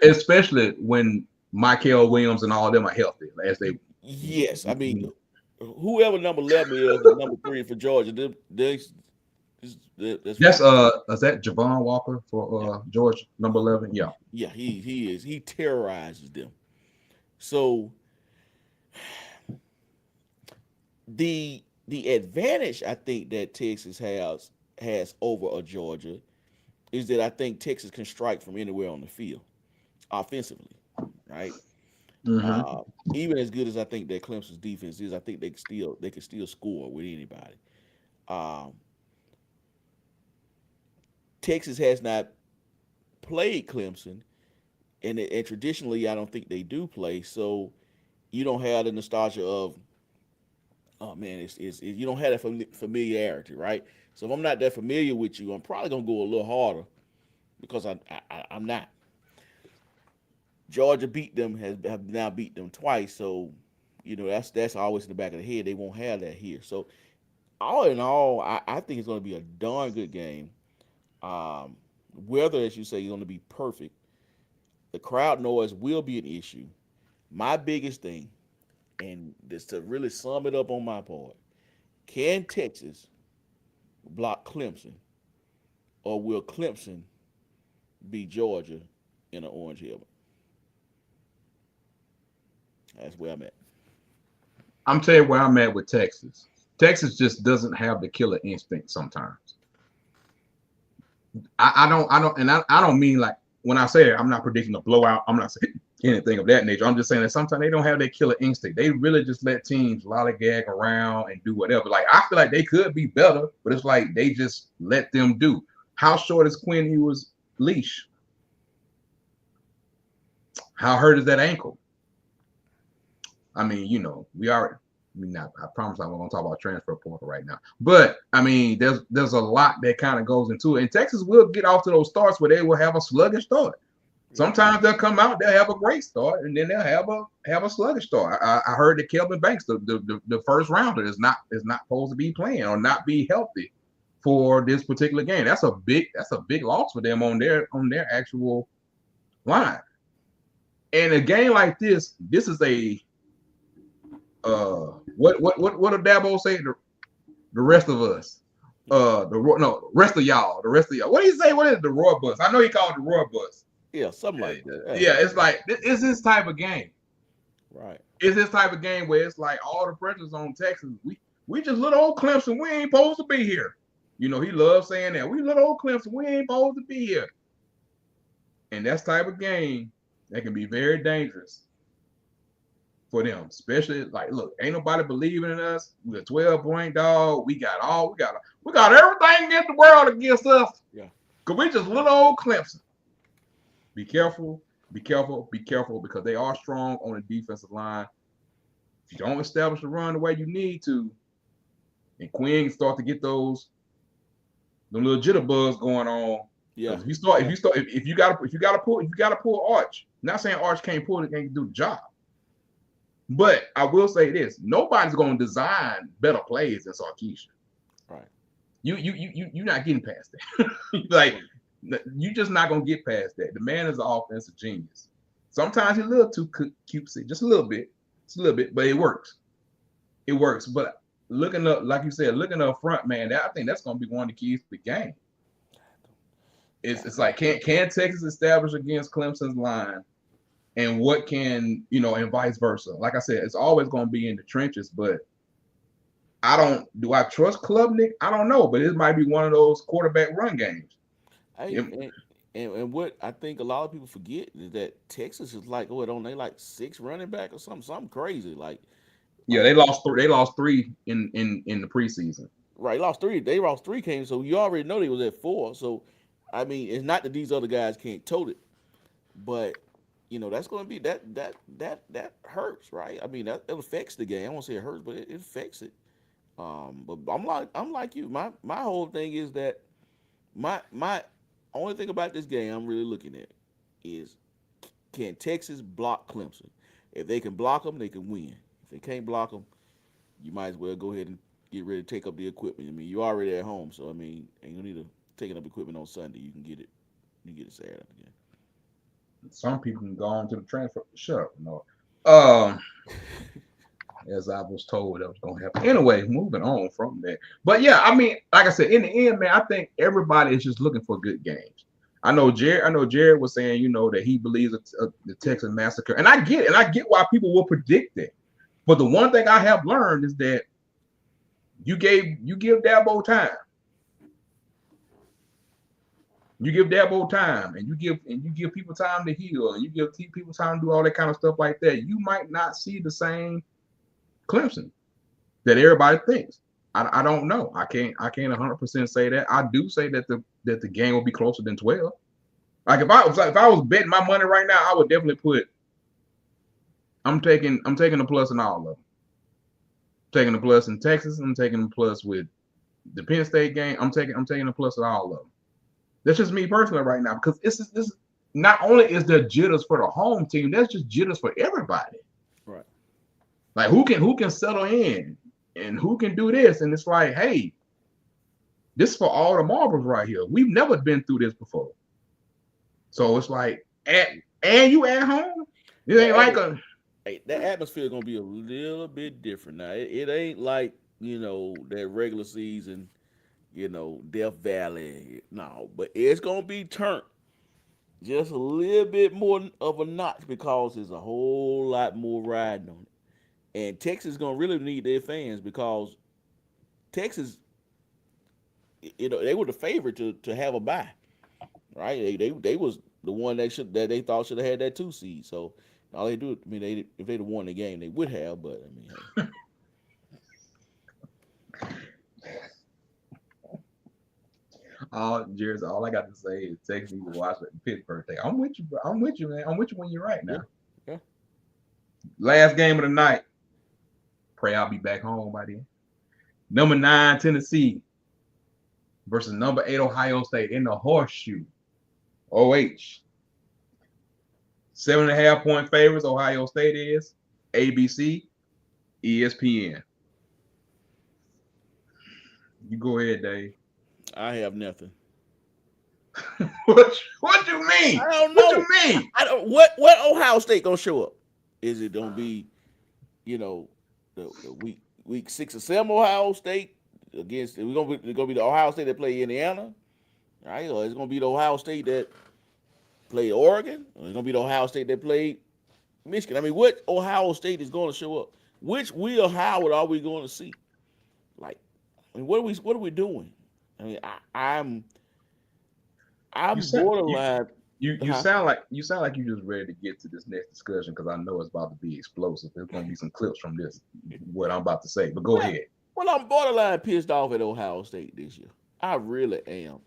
especially when Michael Williams and all of them are healthy, as they? Yes, I mean, whoever number 11 is, number 3 for Georgia. Is that Javon Walker for Georgia, number 11? Yeah. Yeah, he is. He terrorizes them. So the advantage I think that Texas has over a Georgia is that I think Texas can strike from anywhere on the field offensively, right? Mm-hmm. Even as good as I think that Clemson's defense is, I think they can still score with anybody. Texas has not played Clemson, and traditionally I don't think they do play. So you don't have the nostalgia of, oh man, you don't have that familiarity, right? So if I'm not that familiar with you, I'm probably gonna go a little harder because I'm not. Georgia beat them have now beat them twice, so that's always in the back of the head. They won't have that here. So all in all, I think it's going to be a darn good game. Um, Weather, as you say, is going to be perfect. The crowd noise will be an issue. My biggest thing, and just to really sum it up on my part, can Texas block Clemson, or will Clemson beat Georgia in an orange helmet? That's where I'm at. I'm telling you where I'm at with Texas. Texas just doesn't have the killer instinct sometimes. I don't mean like when I say it, I'm not predicting a blowout. I'm not saying anything of that nature. I'm just saying that sometimes they don't have that killer instinct. They really just let teams lollygag around and do whatever. Like I feel like they could be better, but it's like they just let them do. How short is Quinn Ewers' leash? How hurt is that ankle? I mean, we already. I promise I'm going to talk about transfer portal right now. But I mean, there's a lot that kind of goes into it. And Texas will get off to those starts where they will have a sluggish start. Sometimes they'll come out, they'll have a great start, and then they'll have a sluggish start. I heard that Kelvin Banks, the first rounder, is not supposed to be playing or not be healthy for this particular game. That's a big loss for them on their actual line. And a game like this is a what did Dabo say? The rest of us, rest of y'all. What do you say? What is the Roy Bus? I know he called it the Roy Bus. Yeah, something like that. Yeah, it's like it's this type of game. Right. It's this type of game where it's like all the pressure's on Texas. We just little old Clemson. We ain't supposed to be here. He loves saying that. We little old Clemson. We ain't supposed to be here. And that's type of game that can be very dangerous for them, especially like, look, ain't nobody believing in us. We're a 12-point dog. We got everything in the world against us. Yeah, cause we just little old Clemson. Be careful, because they are strong on the defensive line. If you don't establish the run the way you need to, and Quinn start to get the little jitterbugs going on. Yeah. If you gotta pull Arch. Not saying Arch can't pull it, can't do the job. But I will say this: nobody's going to design better plays than Sarkisian. Right. You're not getting past that. Like you're just not going to get past that. The man is an offensive genius. Sometimes he's a little too cutesy, just a little bit, but it works. It works. But looking up, like you said, looking up front, man, I think that's going to be one of the keys to the game. It's like can Texas establish against Clemson's line? And what can, and vice versa. Like I said, it's always going to be in the trenches, but do I trust Klubnik? I don't know, but it might be one of those quarterback run games. And what I think a lot of people forget is that Texas is like, don't they like 6 running back or something crazy? Like, yeah, they lost 3 in the preseason. Right, they lost 3 games, so you already know they was at 4. So, I mean, it's not that these other guys can't tote it, but that's going to be that hurts, right? I mean, that affects the game. I won't say it hurts, but it affects it. But I'm like you. My whole thing is that my only thing about this game I'm really looking at is, can Texas block Clemson? If they can block them, they can win. If they can't block them, you might as well go ahead and get ready to take up the equipment. I mean, you're already at home, so I mean, ain't no need to taking up equipment on Sunday. You can get it Saturday again. Some people can go on to the transfer. Shut up, no. As I was told that was going to happen. Anyway, moving on from that. But yeah, I mean, like I said, in the end, man, I think everybody is just looking for good games. I know Jared was saying, that he believes the Texas massacre, and I get it, and I get why people will predict that. But the one thing I have learned is that you give Dabo time. You give Dabo time, and you give people time to heal, and you give people time to do all that kind of stuff like that. You might not see the same Clemson that everybody thinks. I don't know. I can't 100% say that. I do say that the game will be closer than 12. Like if I was betting my money right now, I would definitely put I'm taking the plus in all of them. Taking the plus in Texas. I'm taking the plus with the Penn State game. I'm taking the plus in all of them. That's just me personally right now because this not only is there jitters for the home team, there's just jitters for everybody. Right. Like who can settle in and who can do this? And it's like, hey, this is for all the marbles right here. We've never been through this before. So it's like and you at home? It ain't like a the atmosphere is gonna be a little bit different now. It ain't like that regular season, Death Valley. No, but it's gonna be turned just a little bit more of a notch because there's a whole lot more riding on it. And Texas is gonna really need their fans because Texas, they were the favorite to have a bye, right? They was the one that they thought should have had that 2 seed. So all they do, I mean, if they'd have won the game, they would have. But I mean, Jerry, all I got to say is Texas needs to watch the Pittsburgh thing. I'm with you, bro. I'm with you, man. I'm with you when you're right now. Yeah. Last game of the night. Pray I'll be back home by then. Number 9, Tennessee versus number 8, Ohio State in the Horseshoe. OH. 7.5 point favorites. Ohio State is ABC, ESPN. You go ahead, Dave. I have nothing. What you mean? I don't know. What you mean? I don't. What Ohio State gonna show up? Is it gonna be, the week 6 or 7 Ohio State against? It's gonna be the Ohio State that play Indiana, right? Or it's gonna be the Ohio State that played Oregon? Or it's gonna be the Ohio State that played Michigan? I mean, what Ohio State is going to show up? Which Will Howard are we going to see? Like, I mean, what are we doing? I mean, I'm borderline. You sound like you just ready to get to this next discussion because I know it's about to be explosive. There's going to be some clips from this, what I'm about to say. But go ahead. Well, I'm borderline pissed off at Ohio State this year. I really am.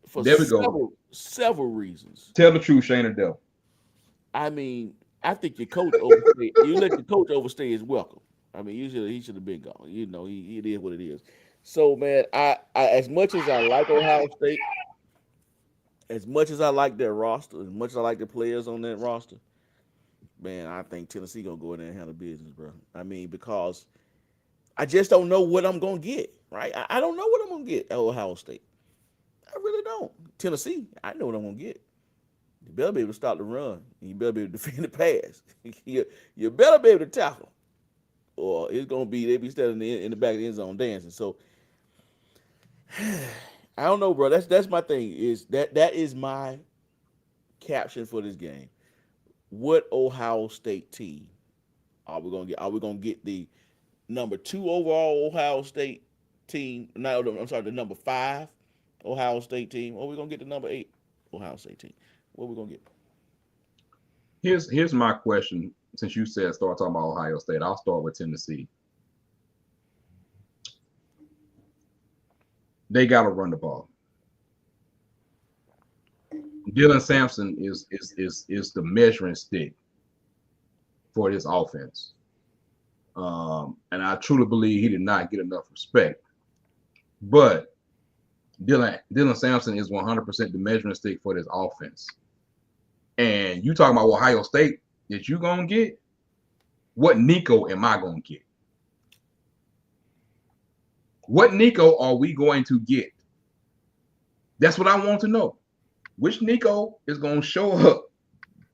For several reasons. Tell the truth, Shane and Devil. I mean, I think your coach overstayed. You let your coach overstay his welcome. I mean, he should have been gone. It is what it is. So, man, I as much as I like Ohio State, as much as I like their roster, as much as I like the players on that roster, man, I think Tennessee gonna go in there and handle business, bro. I mean, because I just don't know what I'm gonna get. Right? I don't know what I'm gonna get at Ohio State. I really don't. Tennessee, I know what I'm gonna get. You better be able to stop the run. And you better be able to defend the pass. you better be able to tackle, or it's gonna be they be standing in the back of the end zone dancing. So I don't know, bro. That's my thing. Is that is my caption for this game? What Ohio State team are we gonna get? Are we gonna get the number 2 overall Ohio State team? No, I'm sorry, the number 5 Ohio State team, or we gonna get the number 8 Ohio State team? What we gonna get? Here's my question. Since you said start talking about Ohio State, I'll start with Tennessee. They gotta run the ball. Dylan Sampson is the measuring stick for this offense. And I truly believe he did not get enough respect. But Dylan Sampson is 100% the measuring stick for this offense. And you talking about Ohio State that you gonna get? What Nico am I gonna get? What Nico are we going to get? That's what I want to know. Which Nico is gonna show up?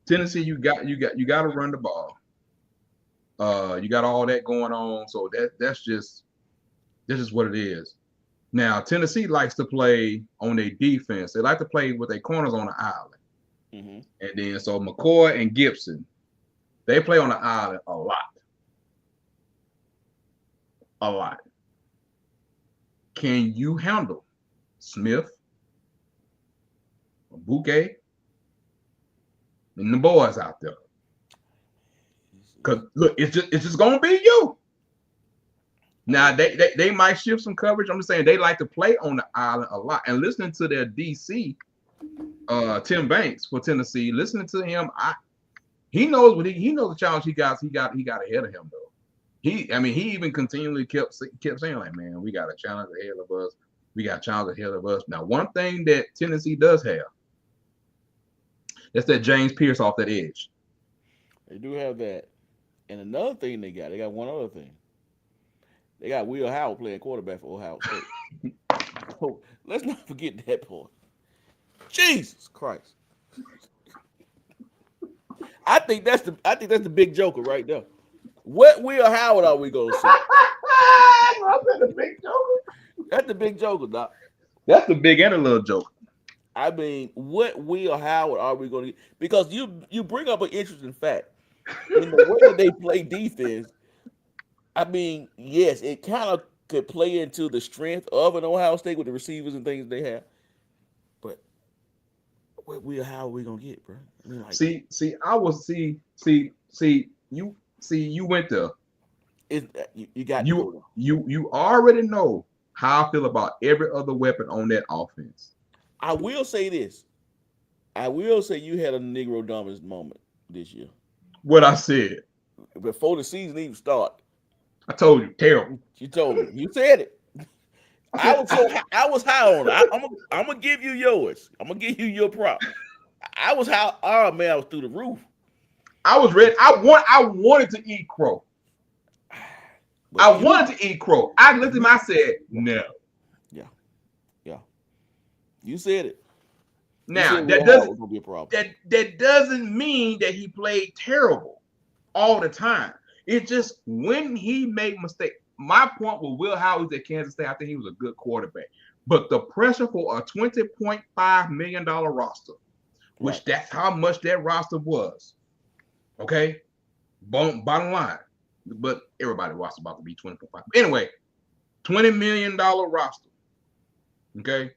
Tennessee, you got to run the ball. You got all that going on, so that's just what it is. Now Tennessee likes to play on their defense. They like to play with their corners on the island, and then so McCoy and Gibson, they play on the island a lot. Can you handle Smith, Bouquet, and the boys out there? Because look, it's just gonna be you. Now they might shift some coverage. I'm just saying they like to play on the island a lot. And listening to their DC, Tim Banks for Tennessee, listening to him, He knows what he knows the challenge he got ahead of him though. He even continually kept saying like, man, we got a challenge ahead of us. We got a challenge ahead of us. Now, one thing that Tennessee does have, that's that James Pierce off that edge. They do have that. And another thing they got one other thing. They got Will Howard playing quarterback for Ohio State. So let's not forget that part. Jesus Christ. I think that's the big joker right there. What Will Howard are we gonna see? That's the big joker. That's the big joker, Doc. That's the big and a little joker. I mean, what Will Howard are we going to get? Because you bring up an interesting fact. In the way that they play defense, I mean, yes, it kind of could play into the strength of an Ohio State with the receivers and things they have. But what Will Howard are we going to get, bro? I mean, like, you went there. You already know how I feel about every other weapon on that offense. I will say this. I will say you had a Negro dominance moment this year. What I said before the season even started. I told you, terrible. You told me. You said it. I was high on it. I'm gonna give you yours. I'm gonna give you your prop. I was high. Oh man, I was through the roof. I was ready. I wanted to eat crow. I wanted to eat crow. I looked at him. I said, no. Yeah. You said it. Now that doesn't mean that he played terrible all the time. It's just when he made mistakes. My point with Will Howard at Kansas State, I think he was a good quarterback. But the pressure for a $20.5 million roster, which that's how much that roster was. Okay? Bottom line. But everybody was about to be 20.5. Anyway, $20 million roster. Okay?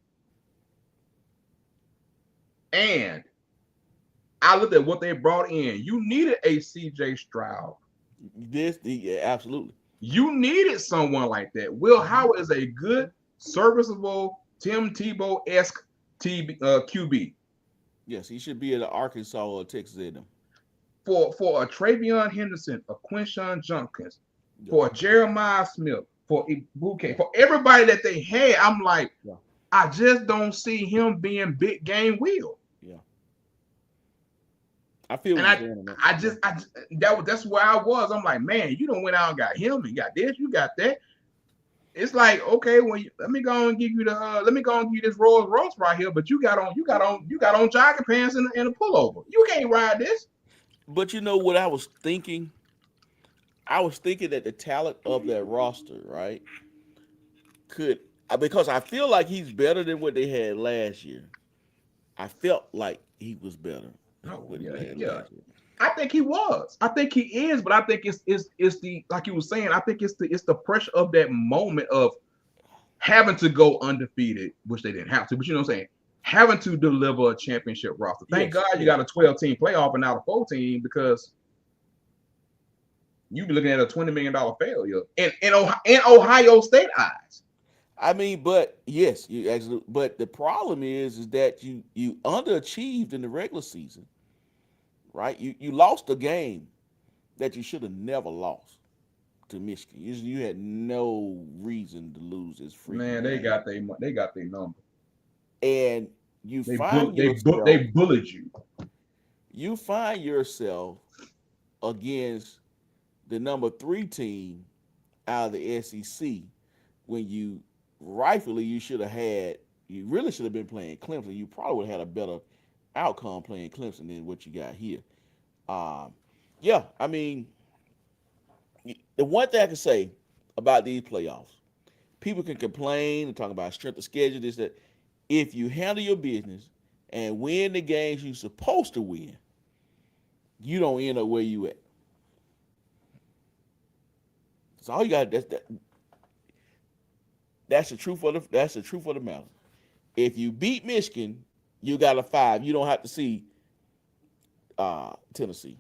And I looked at what they brought in. You needed a CJ Stroud. Absolutely. You needed someone like that. Will Howard is a good, serviceable Tim Tebow-esque QB. Yes, he should be at Arkansas or Texas A&M. For a Travion Henderson, a Quinshon Judkins, for a Jeremiah Smith, for Ibuke, for everybody that they had, I'm like, I just don't see him being big game Will. Yeah. I feel that's where I was. I'm like, man, you don't went out and got him and got this, you got that. It's like, okay, let me go and give you this Rolls Royce right here, but you got on jogging pants and a pullover. You can't ride this. But you know what I was thinking? I was thinking that the talent of that roster, right, because I feel like he's better than what they had last year. I felt like he was better. I think he was. I think he is, but I think it's the, like you were saying, I think it's the pressure of that moment of having to go undefeated, which they didn't have to, but you know what I'm saying? Having to deliver a championship roster. Thank God you got a 12-team playoff and not a 4-team, because you'd be looking at a $20 million failure in Ohio State eyes. I mean, but yes, you actually. But the problem is that you underachieved in the regular season, right? You lost a game that you should have never lost to Michigan. You had no reason to lose this free. Man, they got their number. And they bullied you. You find yourself against the number 3 team out of the SEC when you really should have been playing Clemson. You probably would have had a better outcome playing Clemson than what you got here. I mean, the one thing I can say about these playoffs, people can complain and talk about strength of schedule, this, that. If you handle your business and win the games you're supposed to win, you don't end up where you at. That's all you got. That's the truth of the matter. If you beat Michigan, you got a 5. You don't have to see Tennessee.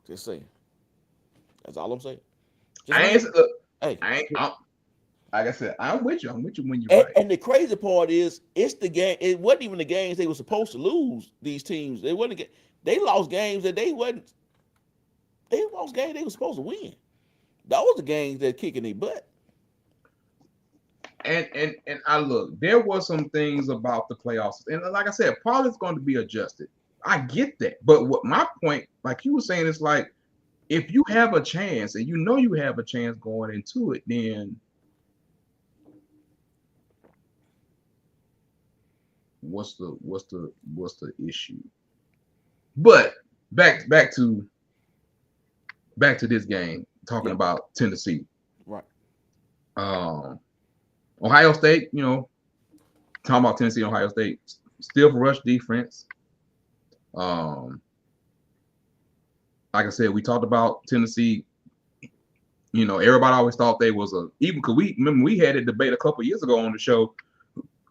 Just saying. That's all I'm saying. Like I said, I'm with you. I'm with you when you're right. And the crazy part is, it's the game. It wasn't even the games they were supposed to lose. These teams, they wasn't. They lost games that they wasn't. They lost games they were supposed to win. Those are games that kicking their butt. And I look, there were some things about the playoffs, and like I said, part is going to be adjusted. I get that, but what my point, like you were saying, is like if you have a chance and you know you have a chance going into it, then what's the issue? But back to this game, talking about Tennessee. Right. Ohio State, you know, talking about Tennessee, Ohio State, still for rush defense. Like I said, we talked about Tennessee. You know, everybody always thought they was even because we had a debate a couple years ago on the show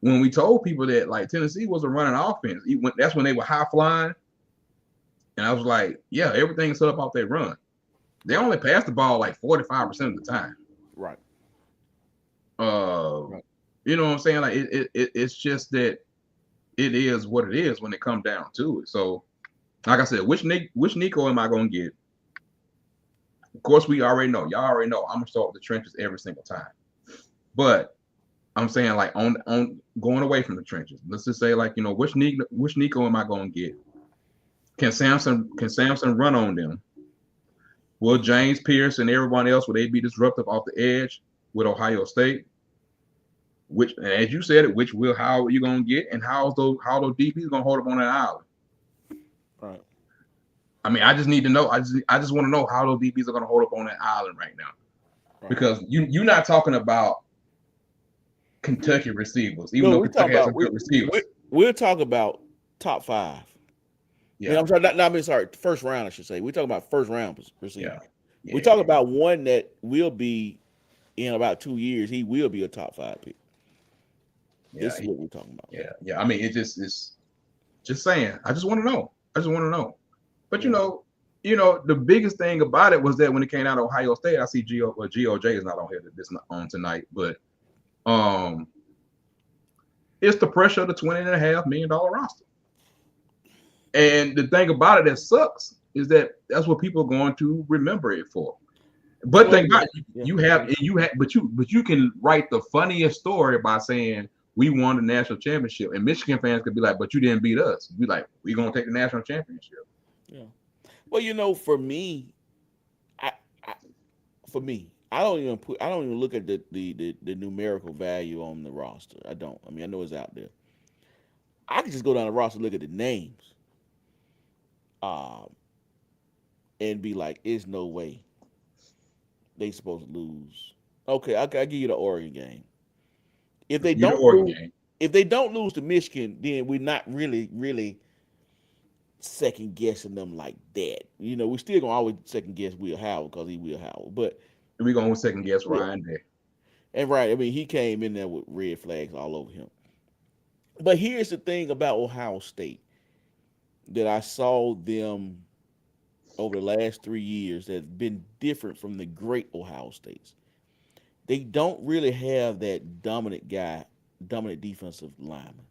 when we told people that like Tennessee was a running offense. That's when they were high flying, and I was like, yeah, everything's set up off their run. They only pass the ball like 45% of the time. Right. Right. You know what I'm saying? Like it's just that it is what it is when it comes down to it. So, like I said, which Nico am I gonna get? Of course, we already know. Y'all already know. I'm gonna start with the trenches every single time. But I'm saying like on going away from the trenches. Let's just say like, you know, which Nico am I gonna get? Can Samson run on them? Will James Pierce and everyone else, will they be disruptive off the edge with Ohio State? Which, as you said, which Will Howard you gonna get, and how those DBs gonna hold up on that island? Right. I mean, I just need to know. I just want to know how those DBs are gonna hold up on that island right now, because you're not talking about Kentucky receivers, even though Kentucky has some good receivers. We'll talk about top 5. Yeah, I'm sorry, first round, I should say. We're talking about first round receiver. Yeah. We're talking about one that will be in about 2 years. He will be a top 5 pick. This is what we're talking about. Yeah. I mean, it's just saying. I just want to know. But you know, the biggest thing about it was that when it came out of Ohio State, I see GOJ is not on here on tonight, but it's the pressure of the $20.5 million roster. And the thing about it that sucks is that that's what people are going to remember it for. But think about it, but you can write the funniest story by saying we won the national championship, and Michigan fans could be like, "But you didn't beat us." Be like, "We're gonna take the national championship." Yeah. Well, you know, for me, I don't even look at the numerical value on the roster. I don't. I mean, I know it's out there. I can just go down the roster and look at the names, and be like, "There's no way they supposed to lose." Okay, I'll give you the Oregon game. If they don't lose to Michigan, then we're not really second guessing them like that. You know, we're still gonna always second guess Will Howard because he Will Howard, but we're gonna second guess Ryan Day. And right, I mean, he came in there with red flags all over him. But here's the thing about Ohio State that I saw them over the last 3 years that have been different from the great Ohio States. They don't really have that dominant defensive lineman.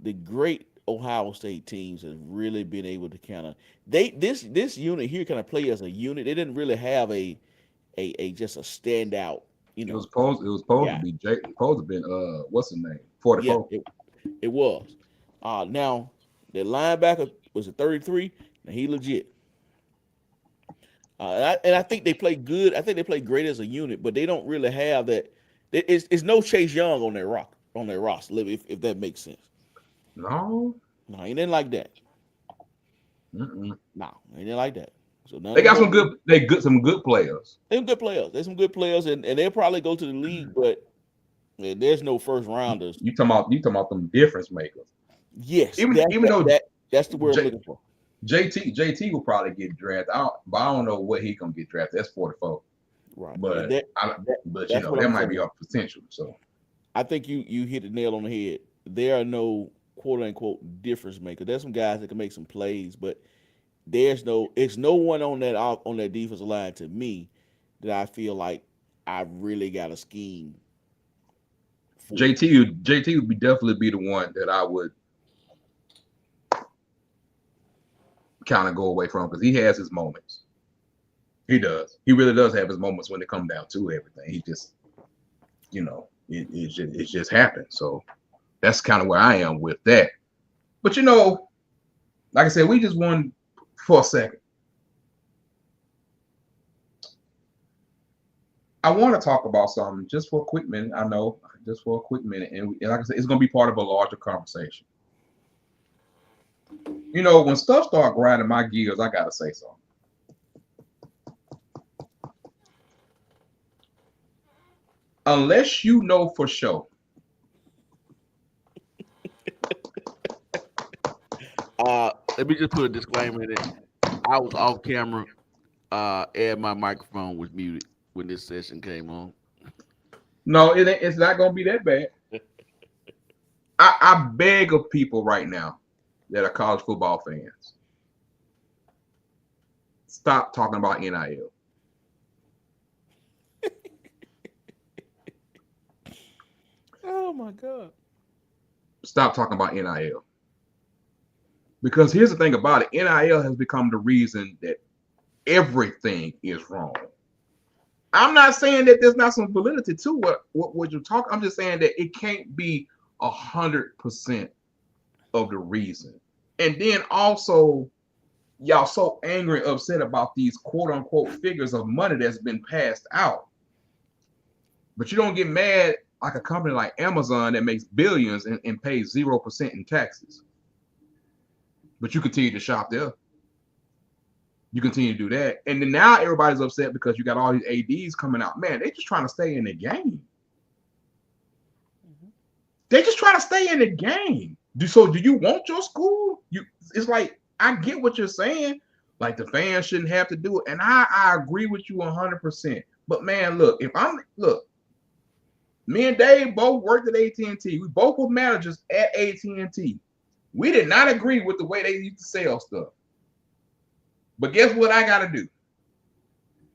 The great Ohio State teams have really been able to kind of this unit here kind of play as a unit. They didn't really have a just a standout. You know, it was supposed to be supposed to have been what's his name 44. Yeah, it was. Now the linebacker was a 33. Now he legit. And I think they play good. I think they play great as a unit, but they don't really have that. It's no Chase Young on their roster, if that makes sense. No, he didn't like that. No, he didn't like that. So they got some good. Some good players. They're good players. There's some good players, and they'll probably go to the league, but there's no first rounders. You talking about them difference makers? Yes, even though that's the word I'm looking for. JT will probably get drafted out, but I don't know what he gonna get drafted. That's 44. Right. But you know, that might be our potential. So I think you hit the nail on the head. There are no quote unquote difference makers. There's some guys that can make some plays, but it's no one on that defensive line to me that I feel like I really got a scheme for. JT would definitely be the one that I would kind of go away from because he has his moments. He does. He really does have his moments when it comes down to everything. He just, it just happened. So that's kind of where I am with that. But like I said, we just won for a second. I want to talk about something just for a quick minute. I know, just for a quick minute. And like I said, it's going to be part of a larger conversation. When stuff start grinding my gears, I got to say something. Unless you know for sure. Let me just put a disclaimer in it. I was off camera, and my microphone was muted when this session came on. No, it's not gonna be that bad. I beg of people right now that are college football fans, stop talking about NIL. Oh my God. Stop talking about NIL. Because here's the thing about it. NIL has become the reason that everything is wrong. I'm not saying that there's not some validity to what you're talking. I'm just saying that it can't be 100% of the reason. And then also, y'all so angry and upset about these quote unquote figures of money that's been passed out. But you don't get mad like a company like Amazon that makes billions and pays 0% in taxes. But you continue to shop there. You continue to do that. And then now everybody's upset because you got all these ADs coming out. Man, they just trying to stay in the game. Mm-hmm. They just trying to stay in the game. So do you want your school? It's like, I get what you're saying. Like the fans shouldn't have to do it. And I agree with you 100%. But man, look, me and Dave both worked at AT&T. We both were managers at AT&T. We did not agree with the way they used to sell stuff. But guess what I got to do?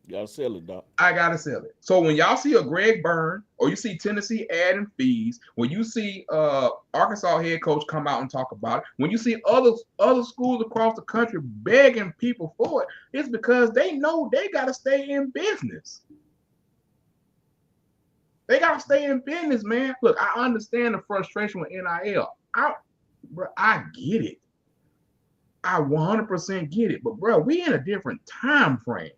You got to sell it, Doc. I got to sell it. So when y'all see a Greg Byrne or you see Tennessee adding fees, when you see Arkansas head coach come out and talk about it, when you see other schools across the country begging people for it, it's because they know they got to stay in business. They got to stay in business, man. Look, I understand the frustration with NIL. I get it. I 100% get it. But, bro, we in a different time frame.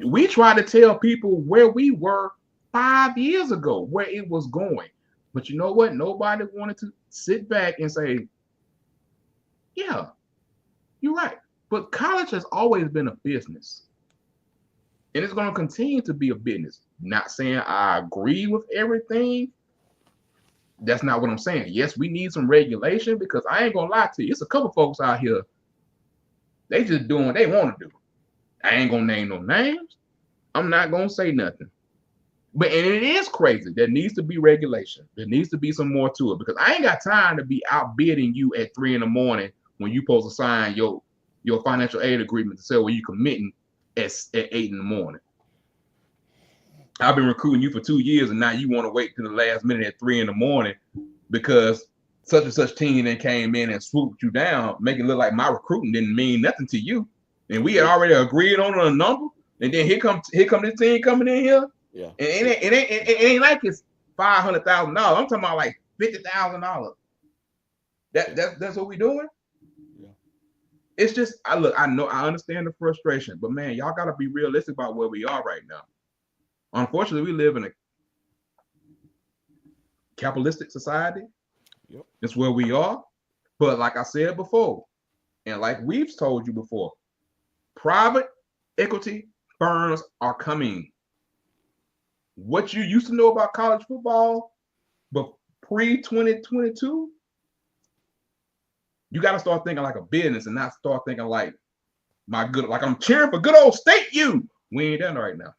We try to tell people where we were 5 years ago, where it was going. But you know what? Nobody wanted to sit back and say, yeah, you're right. But college has always been a business. And it's going to continue to be a business. Not saying I agree with everything. That's not what I'm saying. Yes, we need some regulation because I ain't gonna lie to you. It's a couple folks out here. They just doing what they want to do. I ain't gonna name no names. I'm not gonna say nothing. But and it is crazy. There needs to be regulation. There needs to be some more to it because I ain't got time to be outbidding you at 3 a.m. when you supposed to sign your financial aid agreement to say where you committing at 8 a.m. I've been recruiting you for 2 years, and now you want to wait to the last minute at 3 a.m. because such and such team then came in and swooped you down, making it look like my recruiting didn't mean nothing to you. And we had already agreed on a number, and then here come this team coming in here. Yeah. And it ain't like it's $500,000. I'm talking about like $50,000. That's what we doing. Yeah. It's just I understand the frustration, but man, y'all gotta be realistic about where we are right now. Unfortunately, we live in a capitalistic society. Yep. That's where we are. But like I said before, and like we've told you before, private equity firms are coming. What you used to know about college football, but pre-2022, you got to start thinking like a business and not start thinking like I'm cheering for good old State U. We ain't done right now.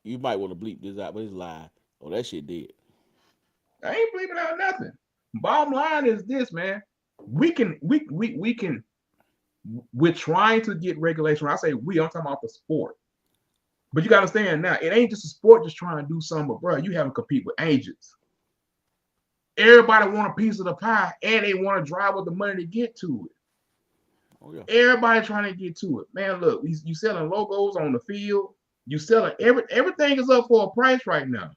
You might want to bleep this out, but it's live. Oh, that shit dead. I ain't bleeping out nothing. Bottom line is this, man. We're trying to get regulation. When I say I'm talking about the sport. But you got to understand now, it ain't just a sport just trying to do something, but bro, you have to compete with agents. Everybody want a piece of the pie, and they want to drive with the money to get to it. Oh yeah. Everybody trying to get to it. Man, look, you selling logos on the field. You selling everything is up for a price right now.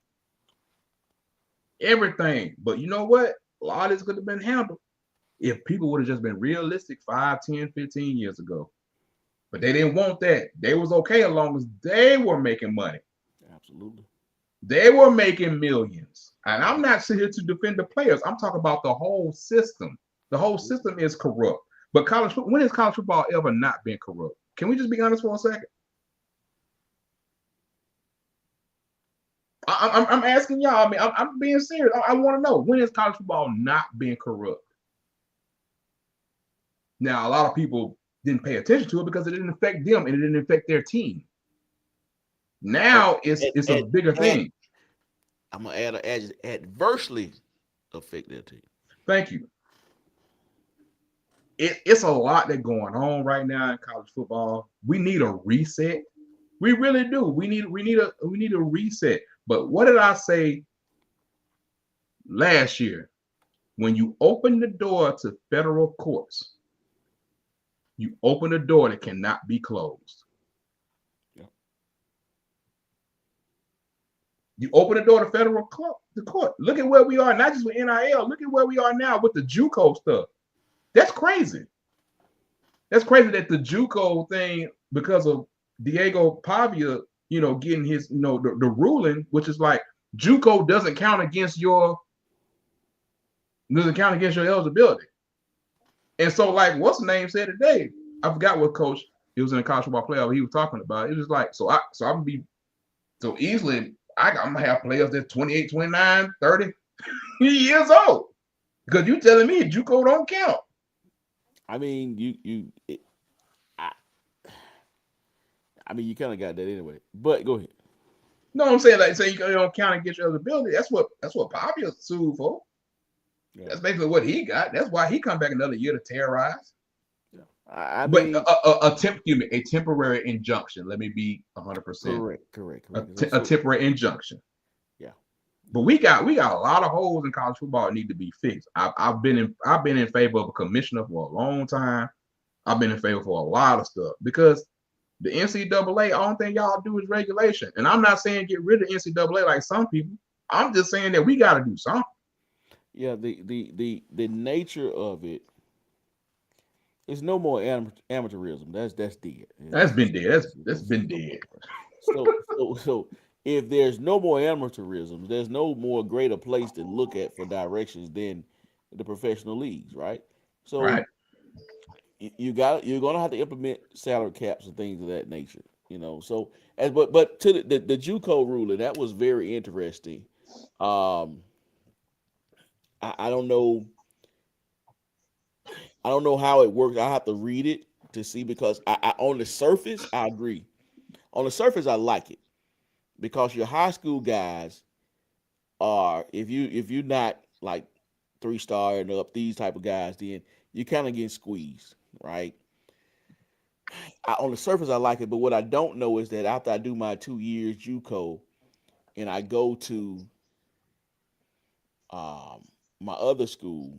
Everything. But you know what? A lot of this could have been handled if people would have just been realistic 5, 10, 15 years ago. But they didn't want that. They was okay as long as they were making money. Absolutely. They were making millions. And I'm not sitting here to defend the players. I'm talking about the whole system. The whole system is corrupt. But when has college football ever not been corrupt? Can we just be honest for a second? I'm asking y'all. I mean, I'm being serious. I want to know, when has college football not been corrupt? Now, a lot of people didn't pay attention to it because it didn't affect them and it didn't affect their team. Now it's a bigger thing. I'm gonna add an adjective: adversely affect their team. Thank you. It's a lot that's going on right now in college football. We need a reset. We really do. We need a reset. But what did I say last year? When you open the door to federal courts, you open a door that cannot be closed. Yeah. You open the door to federal court. Look at where we are, not just with NIL. Look at where we are now with the JUCO stuff. That's crazy. That's crazy that the JUCO thing, because of Diego Pavia, getting his, the ruling, which is like JUCO doesn't count against your eligibility. And so, like, what's the name said today? I forgot what coach. It was in a college football playoff. He was talking about. It was like, so I'm gonna be so easily. I'm gonna have players that's 28, 29, 30 years old because you telling me JUCO don't count. I mean, you kind of got that anyway. But go ahead. No, I'm saying, like, say you don't count against your eligibility. That's what Pavia sued for. Yeah. That's basically what he got. That's why he come back another year to terrorize. Yeah. But a temporary injunction. Let me be 100% correct. A temporary injunction. Yeah. But we got a lot of holes in college football that need to be fixed. I've been in favor of a commissioner for a long time. I've been in favor for a lot of stuff because the NCAA, I don't think y'all do is regulation. And I'm not saying get rid of NCAA like some people. I'm just saying that we got to do something. Yeah, the nature of it is no more amateurism. That's dead. That's been dead. That's been dead. So if there's no more amateurism, there's no more greater place to look at for directions than the professional leagues, right? So right. you're gonna have to implement salary caps and things of that nature, So but to the JUCO ruling, that was very interesting. I don't know. I don't know how it works. I have to read it to see because I on the surface I agree. On the surface I like it because your high school guys are if you're not like 3-star and up, these type of guys, then you kind of getting squeezed, right? On the surface I like it, but what I don't know is that after I do my 2 years JUCO and I go to my other school,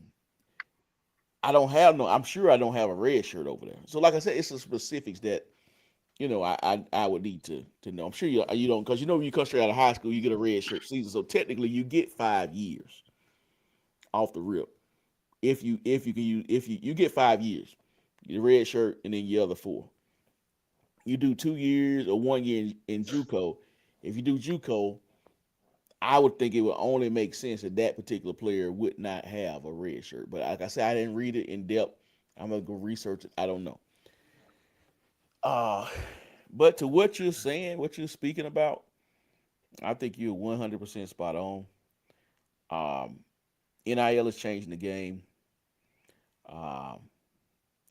I'm sure I don't have a red shirt over there. So like I said, it's the specifics that, I would need to know. I'm sure you don't, because when you come straight out of high school, you get a red shirt season. So technically you get 5 years off the rip. If you get 5 years, your red shirt and then your other 4. You do 2 years or 1 year in JUCO. If you do JUCO, I would think it would only make sense that particular player would not have a red shirt. But like I said, I didn't read it in depth. I'm gonna go research it. I don't know. But to what you're saying, what you're speaking about, I think you're 100% spot on. NIL is changing the game.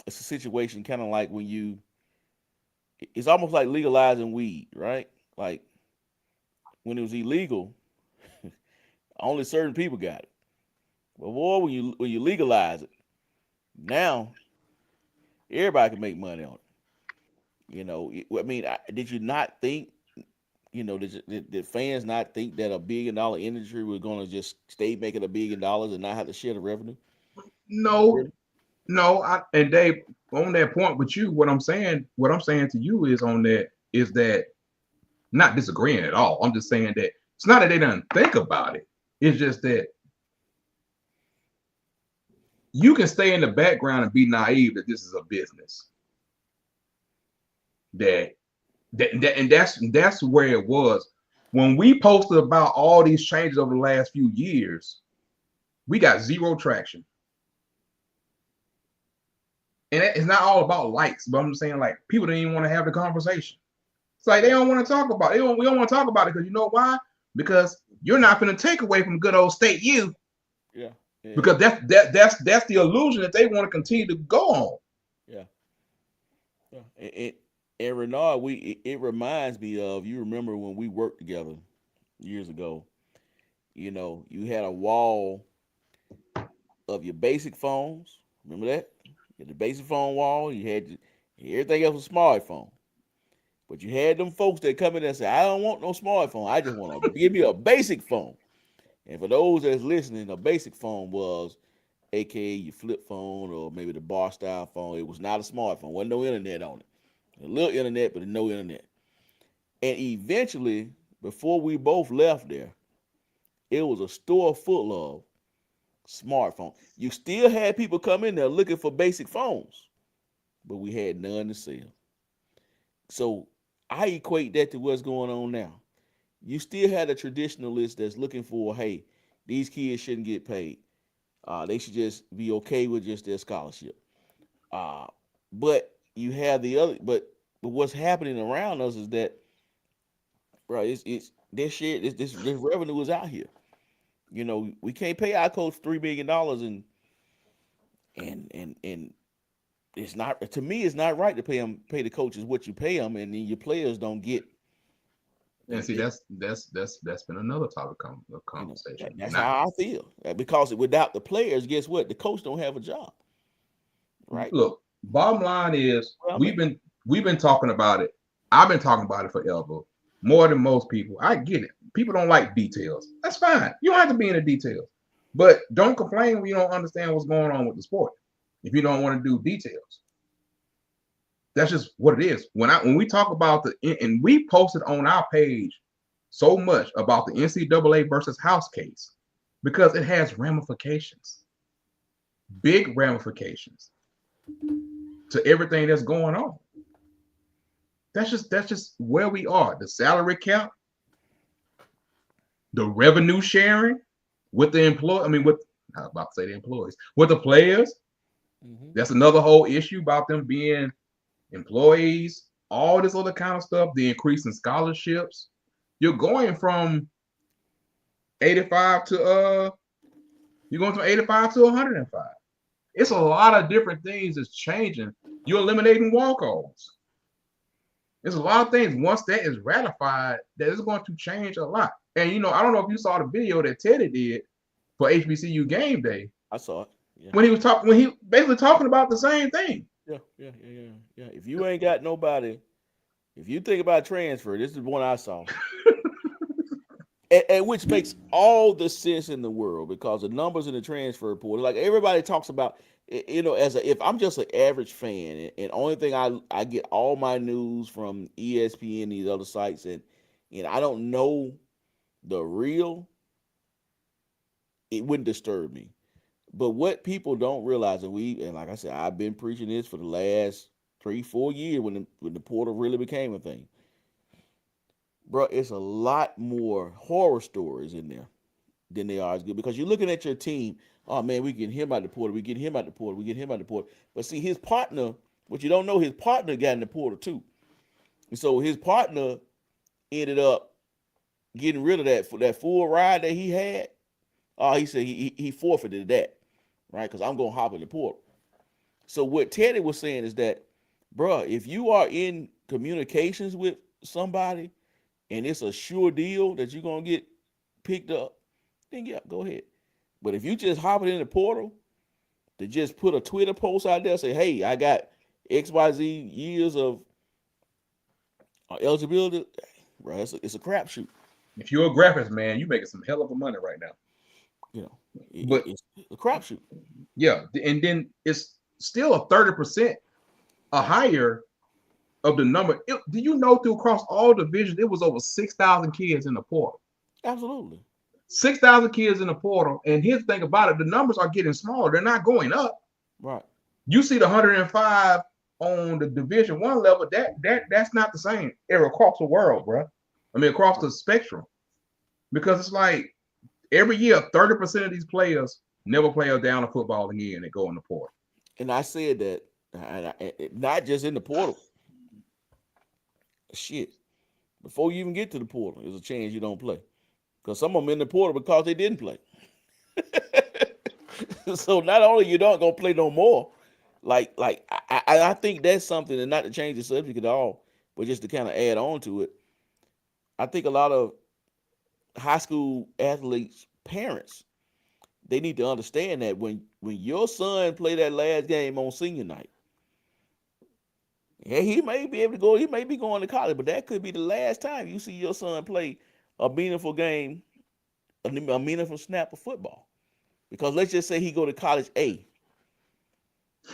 It's a situation kind of like it's almost like legalizing weed, right? Like when it was illegal, only certain people got it. But boy, when you legalize it, now everybody can make money on it. Did you not think did fans not think that $1 billion industry was going to just stay making $1 billion and not have to share the revenue? No, Really? no. And Dave, on that point with you, what I'm saying to you is on that is that not disagreeing at all. I'm just saying that it's not that they don't think about it. It's just that you can stay in the background and be naive that this is a business. And that's where it was. When we posted about all these changes over the last few years, we got zero traction. And it's not all about likes, but I'm saying like people don't even want to have the conversation. It's like they don't want to talk about it. We don't want to talk about it because you know why? Because you're not going to take away from good old state you. Yeah. Because that's the illusion that they want to continue to go on. Yeah. And Renard, it reminds me of, you remember when we worked together years ago. You had a wall of your basic phones. Remember that? You had the basic phone wall. You had everything else was smartphone. But you had them folks that come in and say, I don't want no smartphone. I just want to give me a basic phone. And for those that's listening, a basic phone was AKA your flip phone or maybe the bar style phone. It was not a smartphone. Wasn't no internet on it. A little internet, but no internet. And eventually, before we both left there, it was a store full of smartphones. You still had people come in there looking for basic phones, but we had none to sell. So I equate that to what's going on now. You still had a traditionalist that's looking for, hey, these kids shouldn't get paid. They should just be okay with just their scholarship. But you have the other, but what's happening around us is that, bro, it's this shit, this revenue is out here. We can't pay our coach $3 million and it's not, to me, it's not right to pay the coaches what you pay them, and then your players don't get. And see, that's been another topic of conversation. That's how I feel. Because without the players, guess what? The coach don't have a job. Right. Look, bottom line is we've been talking about it. I've been talking about it forever, more than most people. I get it. People don't like details. That's fine. You don't have to be in the details, but don't complain when you don't understand what's going on with the sport. If you don't want to do details, that's just what it is. When we talk about and we posted on our page so much about the NCAA versus House case because it has ramifications, big ramifications to everything that's going on. That's just where we are. The salary cap, the revenue sharing with the employee. I mean, I was about to say the employees, with the players. Mm-hmm. That's another whole issue about them being employees, all this other kind of stuff, the increase in scholarships. You're going from 85 to you're going from 85 to 105. It's a lot of different things that's changing. You're eliminating walk-ons. There's a lot of things once that is ratified that is going to change a lot. And I don't know if you saw the video that Teddy did for HBCU Game Day. I saw it. Yeah. When he basically talking about the same thing. Yeah. If you ain't got nobody, if you think about transfer, this is one I saw. and which makes all the sense in the world because the numbers in the transfer portal, like everybody talks about, if I'm just an average fan and only thing I get all my news from ESPN, these other sites, and I don't know the real, it wouldn't disturb me. But what people don't realize, and like I said, I've been preaching this for the last 3-4 years when the portal really became a thing. Bro, it's a lot more horror stories in there than they are as good because you're looking at your team. Oh man, we get him out the portal. We get him out the portal. We get him out the portal. But see, his partner, what you don't know, his partner got in the portal too. And so his partner ended up getting rid of that full ride that he had. He said he forfeited that, right? Because I'm gonna hop in the portal. So what Teddy was saying is that, bro, if you are in communications with somebody and it's a sure deal that you're gonna get picked up, then yeah, go ahead. But if you just hop it in the portal to just put a Twitter post out there, say, hey, I got XYZ years of eligibility, bro. It's a crapshoot. If you're a graphics man, you making some hell of a money right now. You know, But it's a crapshoot. yeah, and then it's still a 30% a higher of the number. Do you know through across all divisions, it was over 6,000 kids in the portal. Absolutely. 6,000 kids in the portal. And here's the thing about it, the numbers are getting smaller. They're not going up. Right. You see the 105 on the Division 1 level, that's not the same across the world, bro. I mean, across the spectrum. Because it's like every year, 30% of these players never play a down of football again and go in the portal. And I said that, not just in the portal. Shit. Before you even get to the portal, there's a chance you don't play. Because some of them in the portal because they didn't play. So not only you don't gonna play no more, I think that's something, and not to change the subject at all, but just to kind of add on to it. I think a lot of high school athletes' parents, they need to understand that when your son play that last game on senior night, yeah, he may be able to go, he may be going to college, but that could be the last time you see your son play a meaningful game, a meaningful snap of football. Because let's just say he go to college A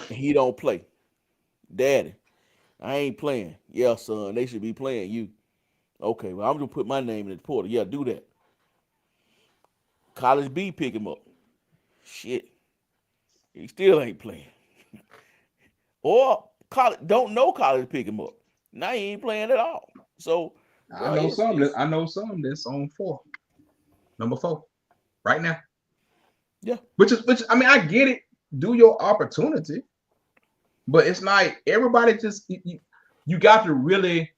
and he don't play. Daddy, I ain't playing. Yeah, son, they should be playing you. Okay, well, I'm gonna put my name in the portal. Yeah, do that. College B pick him up. Shit. He still ain't playing. Or college don't know college pick him up. Now he ain't playing at all. So I know some that's on 4. Number 4. Right now. Yeah. Which I mean, I get it. Do your opportunity. But it's like everybody just you got to really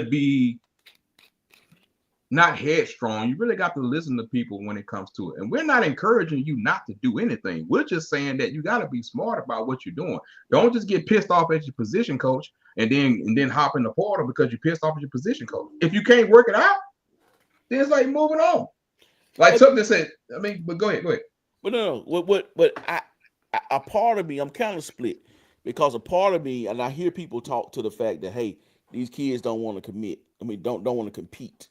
be not headstrong. You really got to listen to people when it comes to it. And we're not encouraging you not to do anything. We're just saying that you got to be smart about what you're doing. Don't just get pissed off at your position coach and then hop in the portal because you're pissed off at your position coach. If you can't work it out, then it's like moving on. Like something that said, I mean, but go ahead. But no. But a part of me, I'm kind of split, because a part of me, and I hear people talk to the fact that, hey, these kids don't want to commit. I mean, don't want to compete.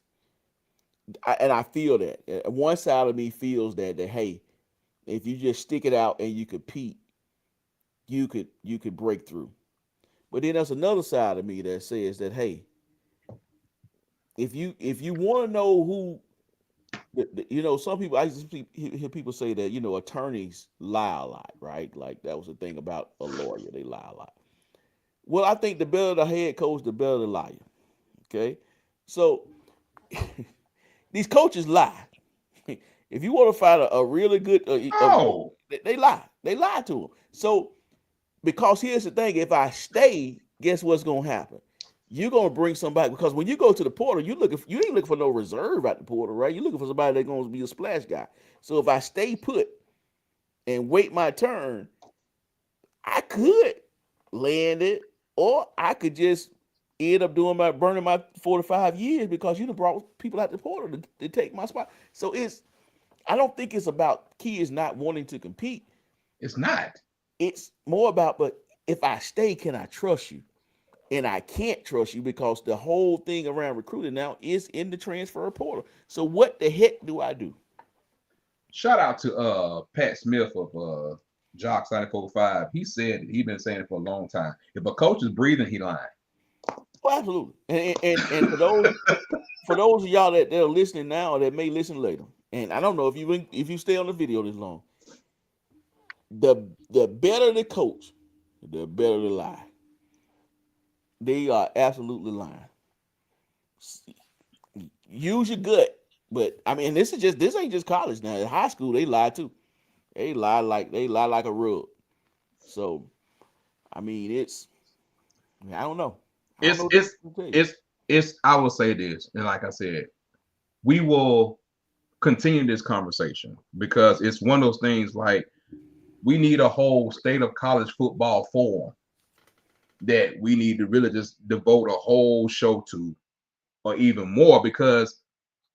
And I feel that. One side of me feels that hey, if you just stick it out and you compete, you could break through. But then there's another side of me that says that, hey, if you want to know who, some people, I used to hear people say that, attorneys lie a lot, right? Like that was the thing about a lawyer, they lie a lot. Well, I think the better the head coach, the better the liar. Okay, so these coaches lie. If you want to find a really good, they lie. They lie to them. So, because here's the thing: if I stay, guess what's gonna happen? You're gonna bring somebody, because when you go to the portal, you ain't looking for no reserve at the portal, right? You're looking for somebody that's gonna be a splash guy. So if I stay put and wait my turn, I could land it, or I could just end up burning my 4 to 5 years because you done brought people out the portal to take my spot. So I don't think it's about kids not wanting to compete. It's not. It's more about, but if I stay, can I trust you? And I can't trust you because the whole thing around recruiting now is in the transfer portal. So what the heck do I do? Shout out to Pat Smith of Jock 945. He said that he's been saying it for a long time. If a coach is breathing, he lying. Oh, absolutely. And for those of y'all that are listening now or that may listen later, and I don't know if you stay on the video this long, the better the coach, the better the lie. They are absolutely lying. Use your gut, but I mean, this ain't just college now. In high school, they lie too. They lie like a rug. So, I mean, I don't know. I will say this, and like I said, we will continue this conversation because it's one of those things like we need a whole state of college football forum that we need to really just devote a whole show to, or even more, because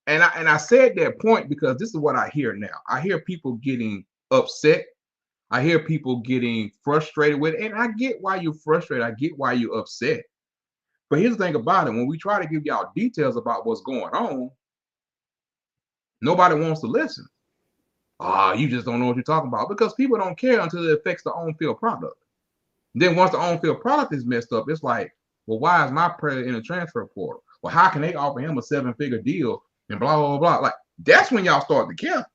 and I said that point because this is what I hear now. I hear people getting upset. I hear people getting frustrated with it, and I get why you're frustrated. I get why you're upset. But here's the thing about it: when we try to give y'all details about what's going on, nobody wants to listen. You just don't know what you're talking about, because people don't care until it affects the on-field product. Then once the on-field product is messed up, it's like, well, why is my player in the transfer portal? Well, how can they offer him a 7-figure deal and blah, blah, blah. Like, that's when y'all start to care.